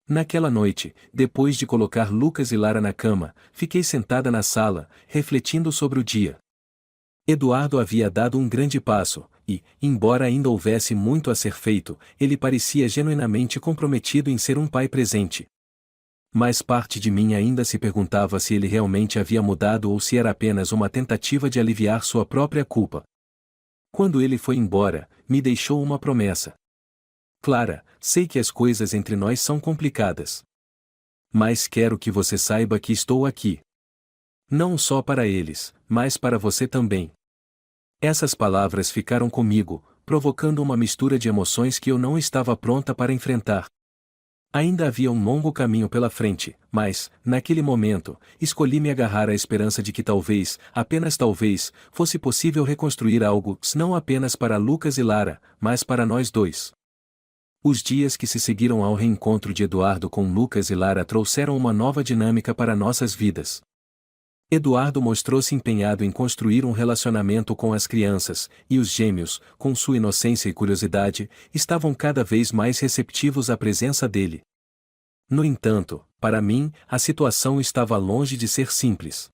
Naquela noite, depois de colocar Lucas e Lara na cama, fiquei sentada na sala, refletindo sobre o dia. Eduardo havia dado um grande passo, e, embora ainda houvesse muito a ser feito, ele parecia genuinamente comprometido em ser um pai presente. Mas parte de mim ainda se perguntava se ele realmente havia mudado ou se era apenas uma tentativa de aliviar sua própria culpa. Quando ele foi embora, me deixou uma promessa. Clara, sei que as coisas entre nós são complicadas. Mas quero que você saiba que estou aqui. Não só para eles, mas para você também. Essas palavras ficaram comigo, provocando uma mistura de emoções que eu não estava pronta para enfrentar. Ainda havia um longo caminho pela frente, mas, naquele momento, escolhi me agarrar à esperança de que talvez, apenas talvez, fosse possível reconstruir algo, não apenas para Lucas e Lara, mas para nós dois. Os dias que se seguiram ao reencontro de Eduardo com Lucas e Lara trouxeram uma nova dinâmica para nossas vidas. Eduardo mostrou-se empenhado em construir um relacionamento com as crianças, e os gêmeos, com sua inocência e curiosidade, estavam cada vez mais receptivos à presença dele. No entanto, para mim, a situação estava longe de ser simples.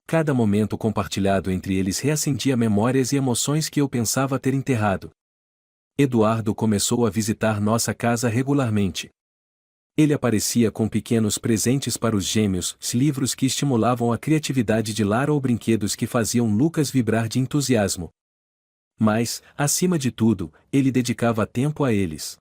Cada momento compartilhado entre eles reacendia memórias e emoções que eu pensava ter enterrado. Eduardo começou a visitar nossa casa regularmente. Ele aparecia com pequenos presentes para os gêmeos, livros que estimulavam a criatividade de Lara ou brinquedos que faziam Lucas vibrar de entusiasmo. Mas, acima de tudo, ele dedicava tempo a eles.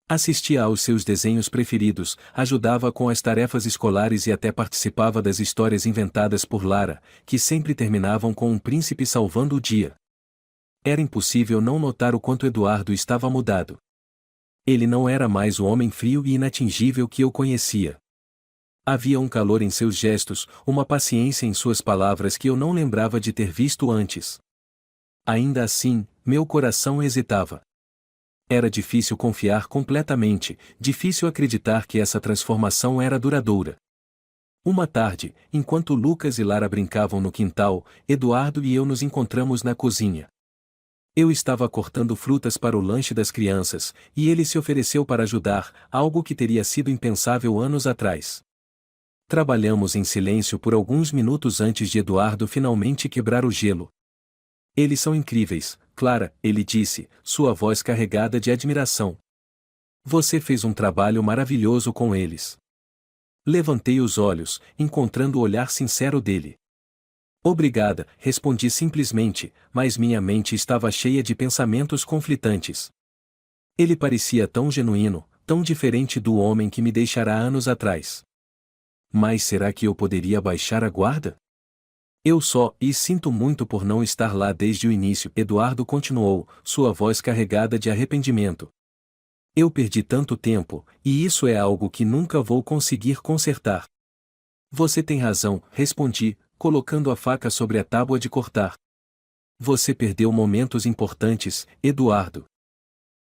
Assistia aos seus desenhos preferidos, ajudava com as tarefas escolares e até participava das histórias inventadas por Lara, que sempre terminavam com um príncipe salvando o dia. Era impossível não notar o quanto Eduardo estava mudado. Ele não era mais o homem frio e inatingível que eu conhecia. Havia um calor em seus gestos, uma paciência em suas palavras que eu não lembrava de ter visto antes. Ainda assim, meu coração hesitava. Era difícil confiar completamente, difícil acreditar que essa transformação era duradoura. Uma tarde, enquanto Lucas e Lara brincavam no quintal, Eduardo e eu nos encontramos na cozinha. Eu estava cortando frutas para o lanche das crianças, e ele se ofereceu para ajudar, algo que teria sido impensável anos atrás. Trabalhamos em silêncio por alguns minutos antes de Eduardo finalmente quebrar o gelo. Eles são incríveis, Clara, ele disse, sua voz carregada de admiração. Você fez um trabalho maravilhoso com eles. Levantei os olhos, encontrando o olhar sincero dele. Obrigada, respondi simplesmente, mas minha mente estava cheia de pensamentos conflitantes. Ele parecia tão genuíno, tão diferente do homem que me deixara anos atrás. Mas será que eu poderia baixar a guarda? E sinto muito por não estar lá desde o início, Eduardo continuou, sua voz carregada de arrependimento. Eu perdi tanto tempo, e isso é algo que nunca vou conseguir consertar. Você tem razão, respondi, colocando a faca sobre a tábua de cortar. Você perdeu momentos importantes, Eduardo.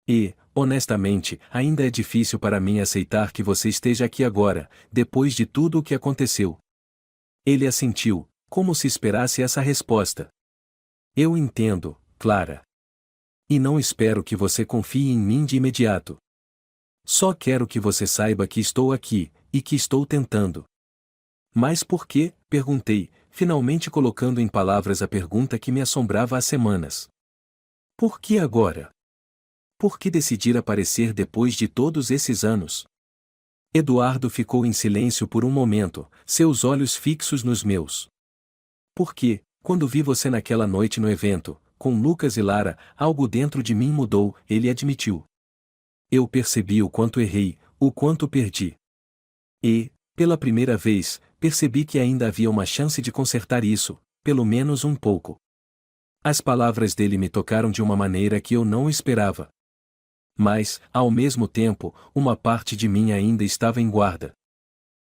E, honestamente, ainda é difícil para mim aceitar que você esteja aqui agora, depois de tudo o que aconteceu. Ele assentiu, como se esperasse essa resposta. Eu entendo, Clara. E não espero que você confie em mim de imediato. Só quero que você saiba que estou aqui, e que estou tentando. Mas por quê? Perguntei, finalmente colocando em palavras a pergunta que me assombrava há semanas. Por que agora? Por que decidir aparecer depois de todos esses anos? Eduardo ficou em silêncio por um momento, seus olhos fixos nos meus. Porque, quando vi você naquela noite no evento, com Lucas e Lara, algo dentro de mim mudou, ele admitiu. Eu percebi o quanto errei, o quanto perdi. E, pela primeira vez, percebi que ainda havia uma chance de consertar isso, pelo menos um pouco. As palavras dele me tocaram de uma maneira que eu não esperava. Mas, ao mesmo tempo, uma parte de mim ainda estava em guarda.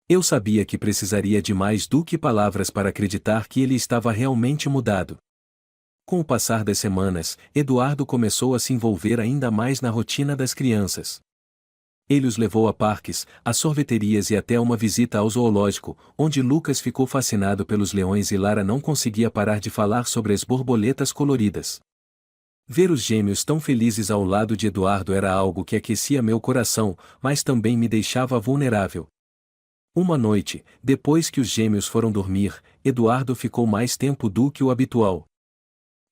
Eu sabia que precisaria de mais do que palavras para acreditar que ele estava realmente mudado. Com o passar das semanas, Eduardo começou a se envolver ainda mais na rotina das crianças. Ele os levou a parques, a sorveterias e até uma visita ao zoológico, onde Lucas ficou fascinado pelos leões e Lara não conseguia parar de falar sobre as borboletas coloridas. Ver os gêmeos tão felizes ao lado de Eduardo era algo que aquecia meu coração, mas também me deixava vulnerável. Uma noite, depois que os gêmeos foram dormir, Eduardo ficou mais tempo do que o habitual.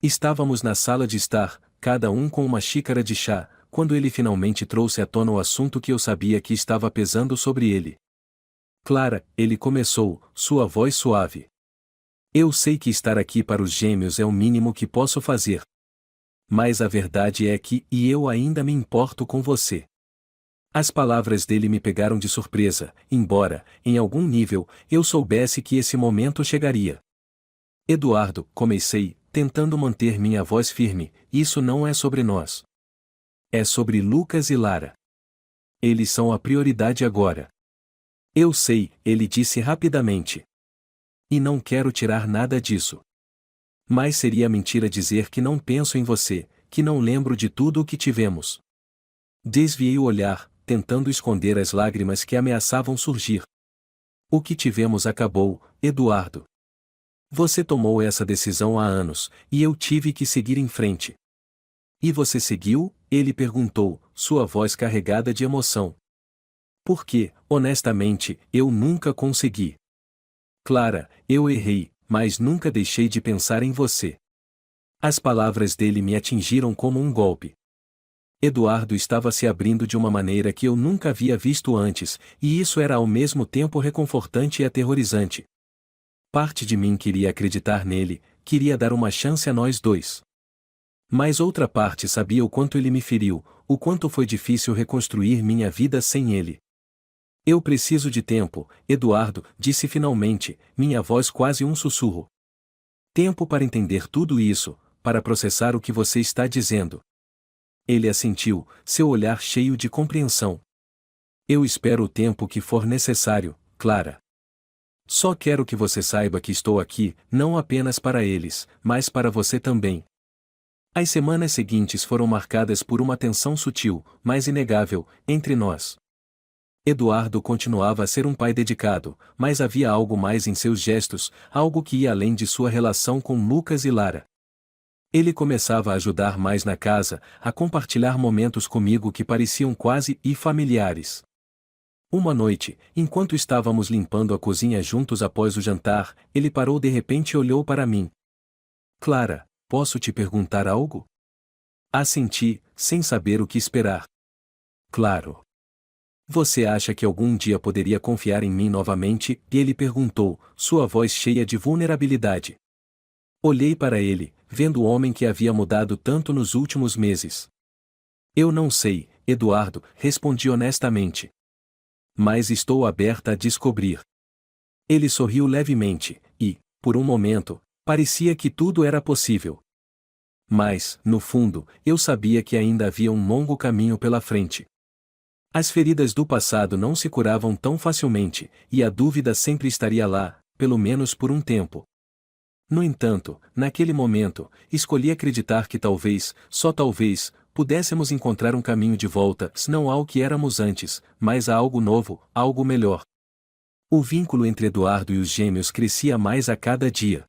Estávamos na sala de estar, cada um com uma xícara de chá, quando ele finalmente trouxe à tona o assunto que eu sabia que estava pesando sobre ele. Clara, ele começou, sua voz suave. Eu sei que estar aqui para os gêmeos é o mínimo que posso fazer. Mas a verdade é que, e eu ainda me importo com você. As palavras dele me pegaram de surpresa, embora, em algum nível, eu soubesse que esse momento chegaria. Eduardo, comecei, tentando manter minha voz firme, isso não é sobre nós. É sobre Lucas e Lara. Eles são a prioridade agora. Eu sei, ele disse rapidamente. E não quero tirar nada disso. Mas seria mentira dizer que não penso em você, que não lembro de tudo o que tivemos. Desviei o olhar, tentando esconder as lágrimas que ameaçavam surgir. O que tivemos acabou, Eduardo. Você tomou essa decisão há anos, e eu tive que seguir em frente. E você seguiu? Ele perguntou, sua voz carregada de emoção. Porque, honestamente, eu nunca consegui. Clara, eu errei, mas nunca deixei de pensar em você. As palavras dele me atingiram como um golpe. Eduardo estava se abrindo de uma maneira que eu nunca havia visto antes, e isso era ao mesmo tempo reconfortante e aterrorizante. Parte de mim queria acreditar nele, queria dar uma chance a nós dois. Mas outra parte sabia o quanto ele me feriu, o quanto foi difícil reconstruir minha vida sem ele. Eu preciso de tempo, Eduardo, disse finalmente, minha voz quase um sussurro. Tempo para entender tudo isso, para processar o que você está dizendo. Ele assentiu, seu olhar cheio de compreensão. Eu espero o tempo que for necessário, Clara. Só quero que você saiba que estou aqui, não apenas para eles, mas para você também. As semanas seguintes foram marcadas por uma tensão sutil, mas inegável, entre nós. Eduardo continuava a ser um pai dedicado, mas havia algo mais em seus gestos, algo que ia além de sua relação com Lucas e Lara. Ele começava a ajudar mais na casa, a compartilhar momentos comigo que pareciam quase familiares. Uma noite, enquanto estávamos limpando a cozinha juntos após o jantar, ele parou de repente e olhou para mim. Clara, posso te perguntar algo? Assenti, sem saber o que esperar. Claro. Você acha que algum dia poderia confiar em mim novamente? E ele perguntou, sua voz cheia de vulnerabilidade. Olhei para ele, vendo o homem que havia mudado tanto nos últimos meses. Eu não sei, Eduardo, respondi honestamente. Mas estou aberta a descobrir. Ele sorriu levemente, e, por um momento, parecia que tudo era possível. Mas, no fundo, eu sabia que ainda havia um longo caminho pela frente. As feridas do passado não se curavam tão facilmente, e a dúvida sempre estaria lá, pelo menos por um tempo. No entanto, naquele momento, escolhi acreditar que talvez, só talvez, pudéssemos encontrar um caminho de volta, se não ao que éramos antes, mas a algo novo, algo melhor. O vínculo entre Eduardo e os gêmeos crescia mais a cada dia.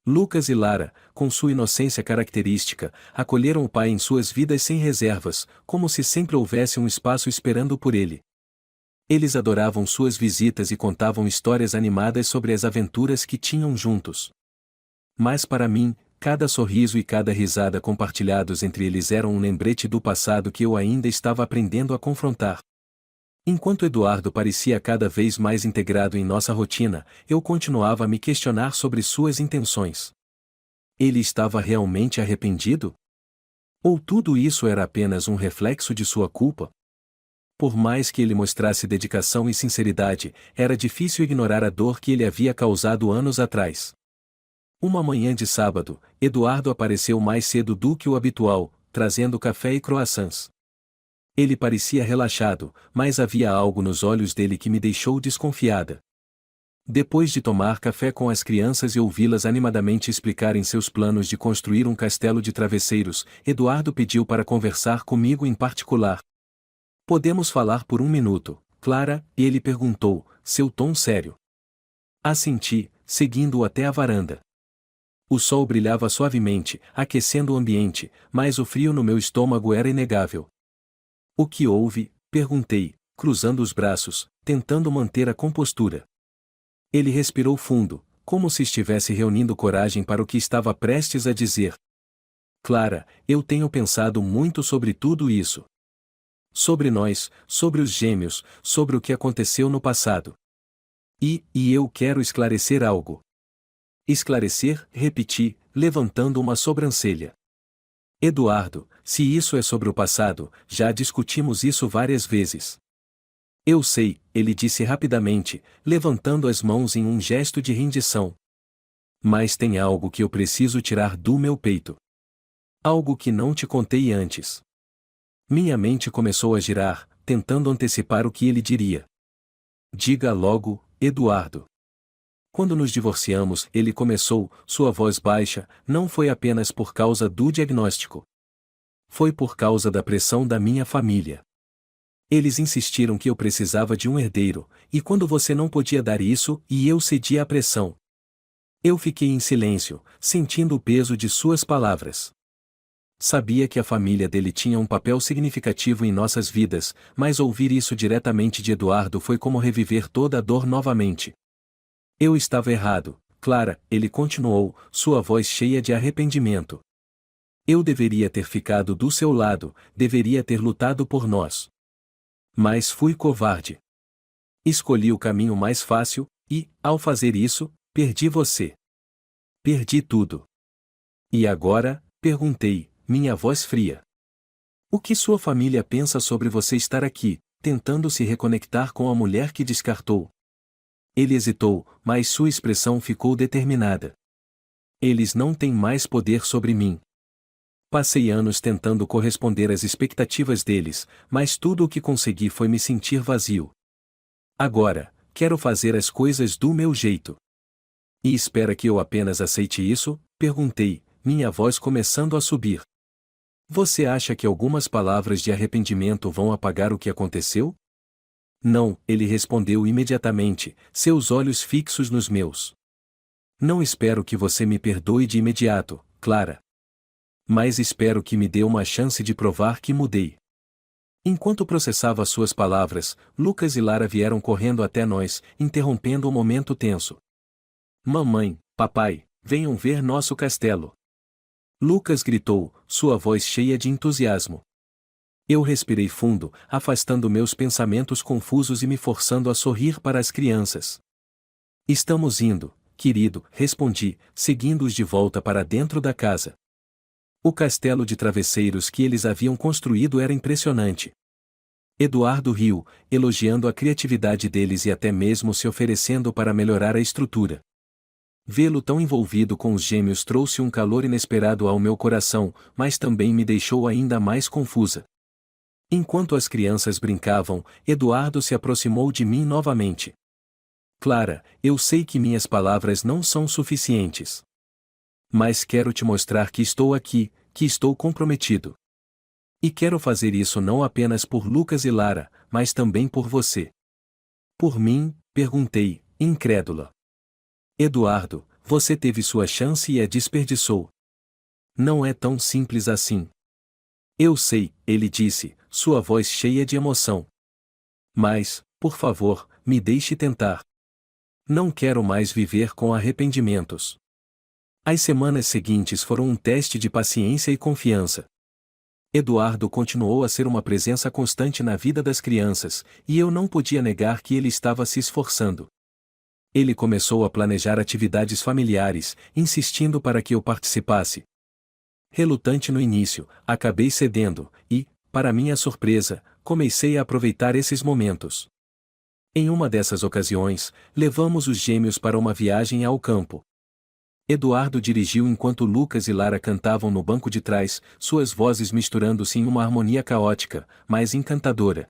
Lucas e Lara, com sua inocência característica, acolheram o pai em suas vidas sem reservas, como se sempre houvesse um espaço esperando por ele. Eles adoravam suas visitas e contavam histórias animadas sobre as aventuras que tinham juntos. Mas para mim, cada sorriso e cada risada compartilhados entre eles eram um lembrete do passado que eu ainda estava aprendendo a confrontar. Enquanto Eduardo parecia cada vez mais integrado em nossa rotina, eu continuava a me questionar sobre suas intenções. Ele estava realmente arrependido? Ou tudo isso era apenas um reflexo de sua culpa? Por mais que ele mostrasse dedicação e sinceridade, era difícil ignorar a dor que ele havia causado anos atrás. Uma manhã de sábado, Eduardo apareceu mais cedo do que o habitual, trazendo café e croissants. Ele parecia relaxado, mas havia algo nos olhos dele que me deixou desconfiada. Depois de tomar café com as crianças e ouvi-las animadamente explicarem seus planos de construir um castelo de travesseiros, Eduardo pediu para conversar comigo em particular. Podemos falar por um minuto, Clara? Ele perguntou, seu tom sério. Assenti, seguindo-o até a varanda. O sol brilhava suavemente, aquecendo o ambiente, mas o frio no meu estômago era inegável. O que houve? Perguntei, cruzando os braços, tentando manter a compostura. Ele respirou fundo, como se estivesse reunindo coragem para o que estava prestes a dizer. Clara, eu tenho pensado muito sobre tudo isso. Sobre nós, sobre os gêmeos, sobre o que aconteceu no passado. E eu quero esclarecer algo. Esclarecer, repeti, levantando uma sobrancelha. Eduardo, se isso é sobre o passado, já discutimos isso várias vezes. Eu sei, ele disse rapidamente, levantando as mãos em um gesto de rendição. Mas tem algo que eu preciso tirar do meu peito. Algo que não te contei antes. Minha mente começou a girar, tentando antecipar o que ele diria. Diga logo, Eduardo. Quando nos divorciamos, ele começou, sua voz baixa, não foi apenas por causa do diagnóstico. Foi por causa da pressão da minha família. Eles insistiram que eu precisava de um herdeiro, e quando você não podia dar isso, e eu cedi à pressão. Eu fiquei em silêncio, sentindo o peso de suas palavras. Sabia que a família dele tinha um papel significativo em nossas vidas, mas ouvir isso diretamente de Eduardo foi como reviver toda a dor novamente. Eu estava errado, Clara, ele continuou, sua voz cheia de arrependimento. Eu deveria ter ficado do seu lado, deveria ter lutado por nós. Mas fui covarde. Escolhi o caminho mais fácil, e, ao fazer isso, perdi você. Perdi tudo. E agora? Perguntei, minha voz fria. O que sua família pensa sobre você estar aqui, tentando se reconectar com a mulher que descartou? Ele hesitou, mas sua expressão ficou determinada. Eles não têm mais poder sobre mim. Passei anos tentando corresponder às expectativas deles, mas tudo o que consegui foi me sentir vazio. Agora, quero fazer as coisas do meu jeito. E espera que eu apenas aceite isso? Perguntei, minha voz começando a subir. Você acha que algumas palavras de arrependimento vão apagar o que aconteceu? Não, ele respondeu imediatamente, seus olhos fixos nos meus. Não espero que você me perdoe de imediato, Clara. Mas espero que me dê uma chance de provar que mudei. Enquanto processava suas palavras, Lucas e Lara vieram correndo até nós, interrompendo o momento tenso. Mamãe, papai, venham ver nosso castelo. Lucas gritou, sua voz cheia de entusiasmo. Eu respirei fundo, afastando meus pensamentos confusos e me forçando a sorrir para as crianças. Estamos indo, querido, respondi, seguindo-os de volta para dentro da casa. O castelo de travesseiros que eles haviam construído era impressionante. Eduardo riu, elogiando a criatividade deles e até mesmo se oferecendo para melhorar a estrutura. Vê-lo tão envolvido com os gêmeos trouxe um calor inesperado ao meu coração, mas também me deixou ainda mais confusa. Enquanto as crianças brincavam, Eduardo se aproximou de mim novamente. Clara, eu sei que minhas palavras não são suficientes. Mas quero te mostrar que estou aqui, que estou comprometido. E quero fazer isso não apenas por Lucas e Lara, mas também por você. Por mim? Perguntei, incrédula. Eduardo, você teve sua chance e a desperdiçou. Não é tão simples assim. Eu sei, ele disse, sua voz cheia de emoção. Mas, por favor, me deixe tentar. Não quero mais viver com arrependimentos. As semanas seguintes foram um teste de paciência e confiança. Eduardo continuou a ser uma presença constante na vida das crianças, e eu não podia negar que ele estava se esforçando. Ele começou a planejar atividades familiares, insistindo para que eu participasse. Relutante no início, acabei cedendo, e, para minha surpresa, comecei a aproveitar esses momentos. Em uma dessas ocasiões, levamos os gêmeos para uma viagem ao campo. Eduardo dirigiu enquanto Lucas e Lara cantavam no banco de trás, suas vozes misturando-se em uma harmonia caótica, mas encantadora.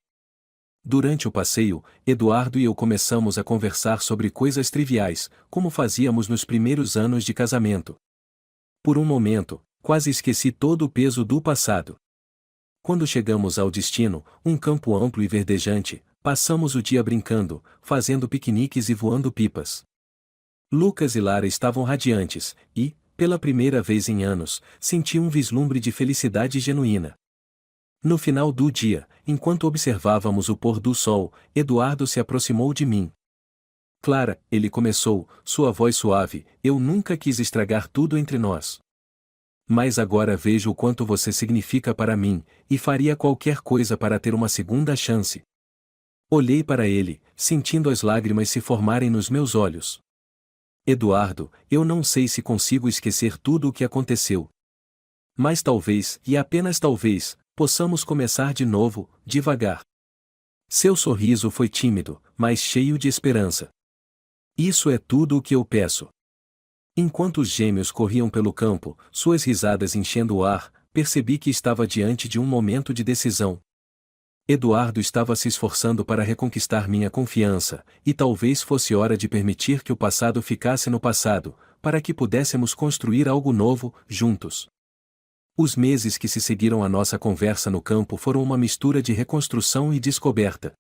Durante o passeio, Eduardo e eu começamos a conversar sobre coisas triviais, como fazíamos nos primeiros anos de casamento. Por um momento, quase esqueci todo o peso do passado. Quando chegamos ao destino, um campo amplo e verdejante, passamos o dia brincando, fazendo piqueniques e voando pipas. Lucas e Lara estavam radiantes, e, pela primeira vez em anos, senti um vislumbre de felicidade genuína. No final do dia, enquanto observávamos o pôr do sol, Eduardo se aproximou de mim. Clara, ele começou, sua voz suave, eu nunca quis estragar tudo entre nós. Mas agora vejo o quanto você significa para mim, e faria qualquer coisa para ter uma segunda chance. Olhei para ele, sentindo as lágrimas se formarem nos meus olhos. Eduardo, eu não sei se consigo esquecer tudo o que aconteceu. Mas talvez, e apenas talvez, possamos começar de novo, devagar. Seu sorriso foi tímido, mas cheio de esperança. Isso é tudo o que eu peço. Enquanto os gêmeos corriam pelo campo, suas risadas enchendo o ar, percebi que estava diante de um momento de decisão. Eduardo estava se esforçando para reconquistar minha confiança, e talvez fosse hora de permitir que o passado ficasse no passado, para que pudéssemos construir algo novo, juntos. Os meses que se seguiram à nossa conversa no campo foram uma mistura de reconstrução e descoberta.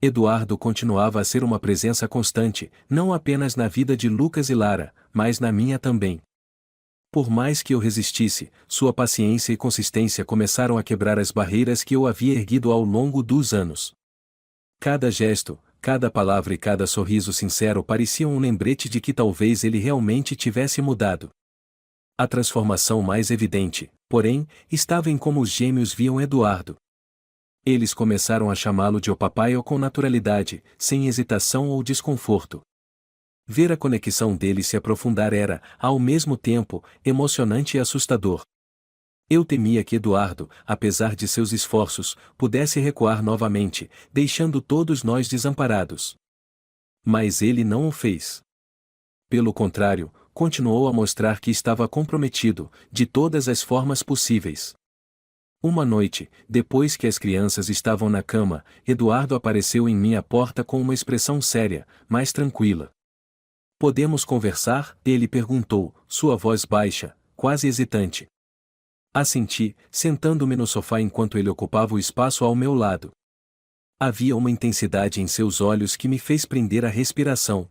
Eduardo continuava a ser uma presença constante, não apenas na vida de Lucas e Lara, mas na minha também. Por mais que eu resistisse, sua paciência e consistência começaram a quebrar as barreiras que eu havia erguido ao longo dos anos. Cada gesto, cada palavra e cada sorriso sincero pareciam um lembrete de que talvez ele realmente tivesse mudado. A transformação mais evidente, porém, estava em como os gêmeos viam Eduardo. Eles começaram a chamá-lo de "o papai" com naturalidade, sem hesitação ou desconforto. Ver a conexão deles se aprofundar era, ao mesmo tempo, emocionante e assustador. Eu temia que Eduardo, apesar de seus esforços, pudesse recuar novamente, deixando todos nós desamparados. Mas ele não o fez. Pelo contrário, continuou a mostrar que estava comprometido, de todas as formas possíveis. Uma noite, depois que as crianças estavam na cama, Eduardo apareceu em minha porta com uma expressão séria, mas tranquila. "Podemos conversar?" ele perguntou, sua voz baixa, quase hesitante. Assenti, sentando-me no sofá enquanto ele ocupava o espaço ao meu lado. Havia uma intensidade em seus olhos que me fez prender a respiração.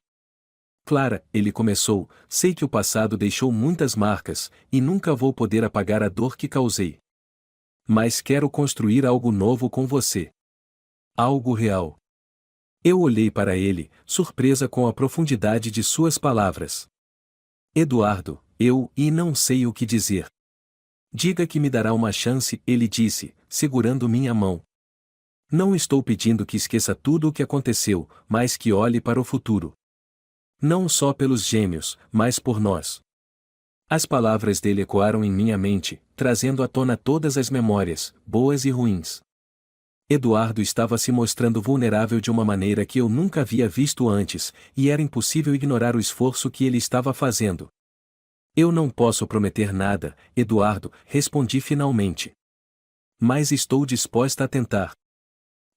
"Clara", ele começou, "sei que o passado deixou muitas marcas, e nunca vou poder apagar a dor que causei. Mas quero construir algo novo com você. Algo real." Eu olhei para ele, surpresa com a profundidade de suas palavras. "Eduardo, e não sei o que dizer." "Diga que me dará uma chance", ele disse, segurando minha mão. "Não estou pedindo que esqueça tudo o que aconteceu, mas que olhe para o futuro. Não só pelos gêmeos, mas por nós." As palavras dele ecoaram em minha mente, trazendo à tona todas as memórias, boas e ruins. Eduardo estava se mostrando vulnerável de uma maneira que eu nunca havia visto antes, e era impossível ignorar o esforço que ele estava fazendo. "Eu não posso prometer nada, Eduardo", respondi finalmente. "Mas estou disposta a tentar."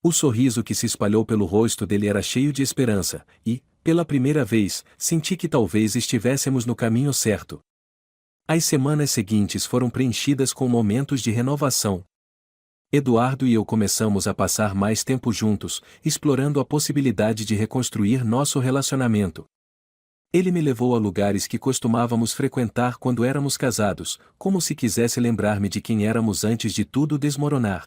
O sorriso que se espalhou pelo rosto dele era cheio de esperança, e, pela primeira vez, senti que talvez estivéssemos no caminho certo. As semanas seguintes foram preenchidas com momentos de renovação. Eduardo e eu começamos a passar mais tempo juntos, explorando a possibilidade de reconstruir nosso relacionamento. Ele me levou a lugares que costumávamos frequentar quando éramos casados, como se quisesse lembrar-me de quem éramos antes de tudo desmoronar.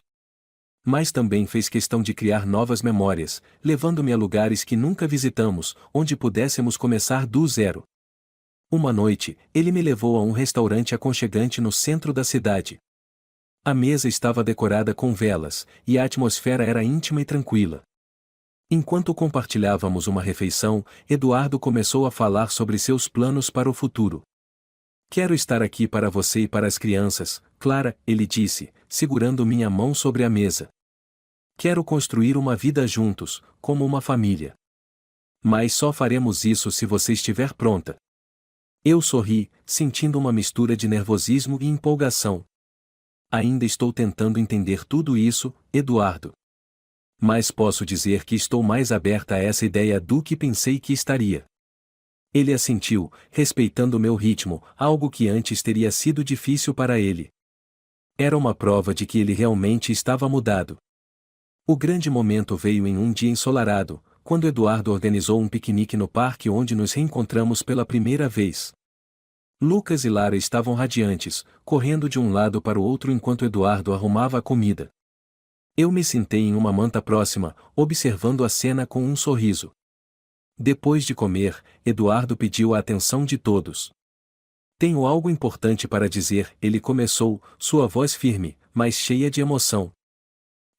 Mas também fez questão de criar novas memórias, levando-me a lugares que nunca visitamos, onde pudéssemos começar do zero. Uma noite, ele me levou a um restaurante aconchegante no centro da cidade. A mesa estava decorada com velas, e a atmosfera era íntima e tranquila. Enquanto compartilhávamos uma refeição, Eduardo começou a falar sobre seus planos para o futuro. "Quero estar aqui para você e para as crianças, Clara", ele disse, segurando minha mão sobre a mesa. "Quero construir uma vida juntos, como uma família. Mas só faremos isso se você estiver pronta." Eu sorri, sentindo uma mistura de nervosismo e empolgação. "Ainda estou tentando entender tudo isso, Eduardo." Mas posso dizer que estou mais aberta a essa ideia do que pensei que estaria. Ele assentiu, respeitando meu ritmo, algo que antes teria sido difícil para ele. Era uma prova de que ele realmente estava mudado. O grande momento veio em um dia ensolarado, quando Eduardo organizou um piquenique no parque onde nos reencontramos pela primeira vez. Lucas e Lara estavam radiantes, correndo de um lado para o outro enquanto Eduardo arrumava a comida. Eu me sentei em uma manta próxima, observando a cena com um sorriso. Depois de comer, Eduardo pediu a atenção de todos. Tenho algo importante para dizer, ele começou, sua voz firme, mas cheia de emoção.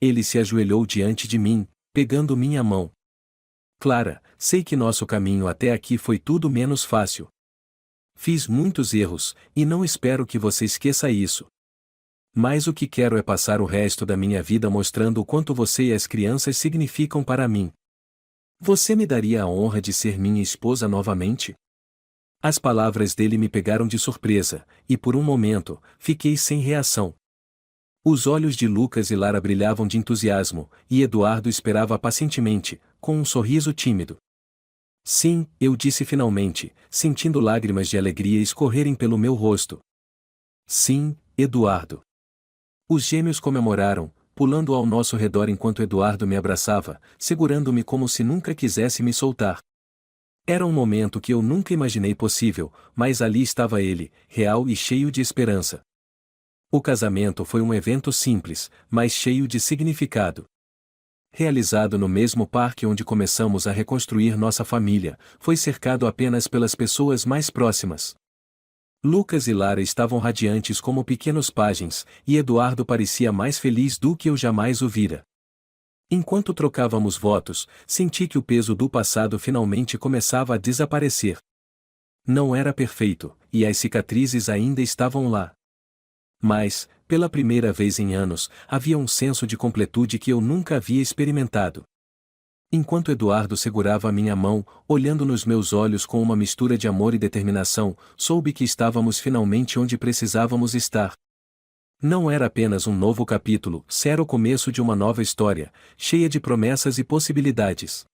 Ele se ajoelhou diante de mim, pegando minha mão. Clara, sei que nosso caminho até aqui foi tudo menos fácil. Fiz muitos erros, e não espero que você esqueça isso. Mas o que quero é passar o resto da minha vida mostrando o quanto você e as crianças significam para mim. Você me daria a honra de ser minha esposa novamente? As palavras dele me pegaram de surpresa, e por um momento, fiquei sem reação. Os olhos de Lucas e Lara brilhavam de entusiasmo, e Eduardo esperava pacientemente, com um sorriso tímido. Sim, eu disse finalmente, sentindo lágrimas de alegria escorrerem pelo meu rosto. Sim, Eduardo. Os gêmeos comemoraram, pulando ao nosso redor enquanto Eduardo me abraçava, segurando-me como se nunca quisesse me soltar. Era um momento que eu nunca imaginei possível, mas ali estava ele, real e cheio de esperança. O casamento foi um evento simples, mas cheio de significado. Realizado no mesmo parque onde começamos a reconstruir nossa família, foi cercado apenas pelas pessoas mais próximas. Lucas e Lara estavam radiantes como pequenos pajens, e Eduardo parecia mais feliz do que eu jamais o vira. Enquanto trocávamos votos, senti que o peso do passado finalmente começava a desaparecer. Não era perfeito, e as cicatrizes ainda estavam lá. Mas, pela primeira vez em anos, havia um senso de completude que eu nunca havia experimentado. Enquanto Eduardo segurava minha mão, olhando nos meus olhos com uma mistura de amor e determinação, soube que estávamos finalmente onde precisávamos estar. Não era apenas um novo capítulo, era o começo de uma nova história, cheia de promessas e possibilidades.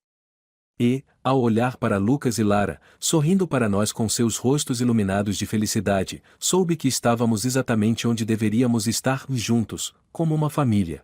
E, ao olhar para Lucas e Lara, sorrindo para nós com seus rostos iluminados de felicidade, soube que estávamos exatamente onde deveríamos estar juntos, como uma família.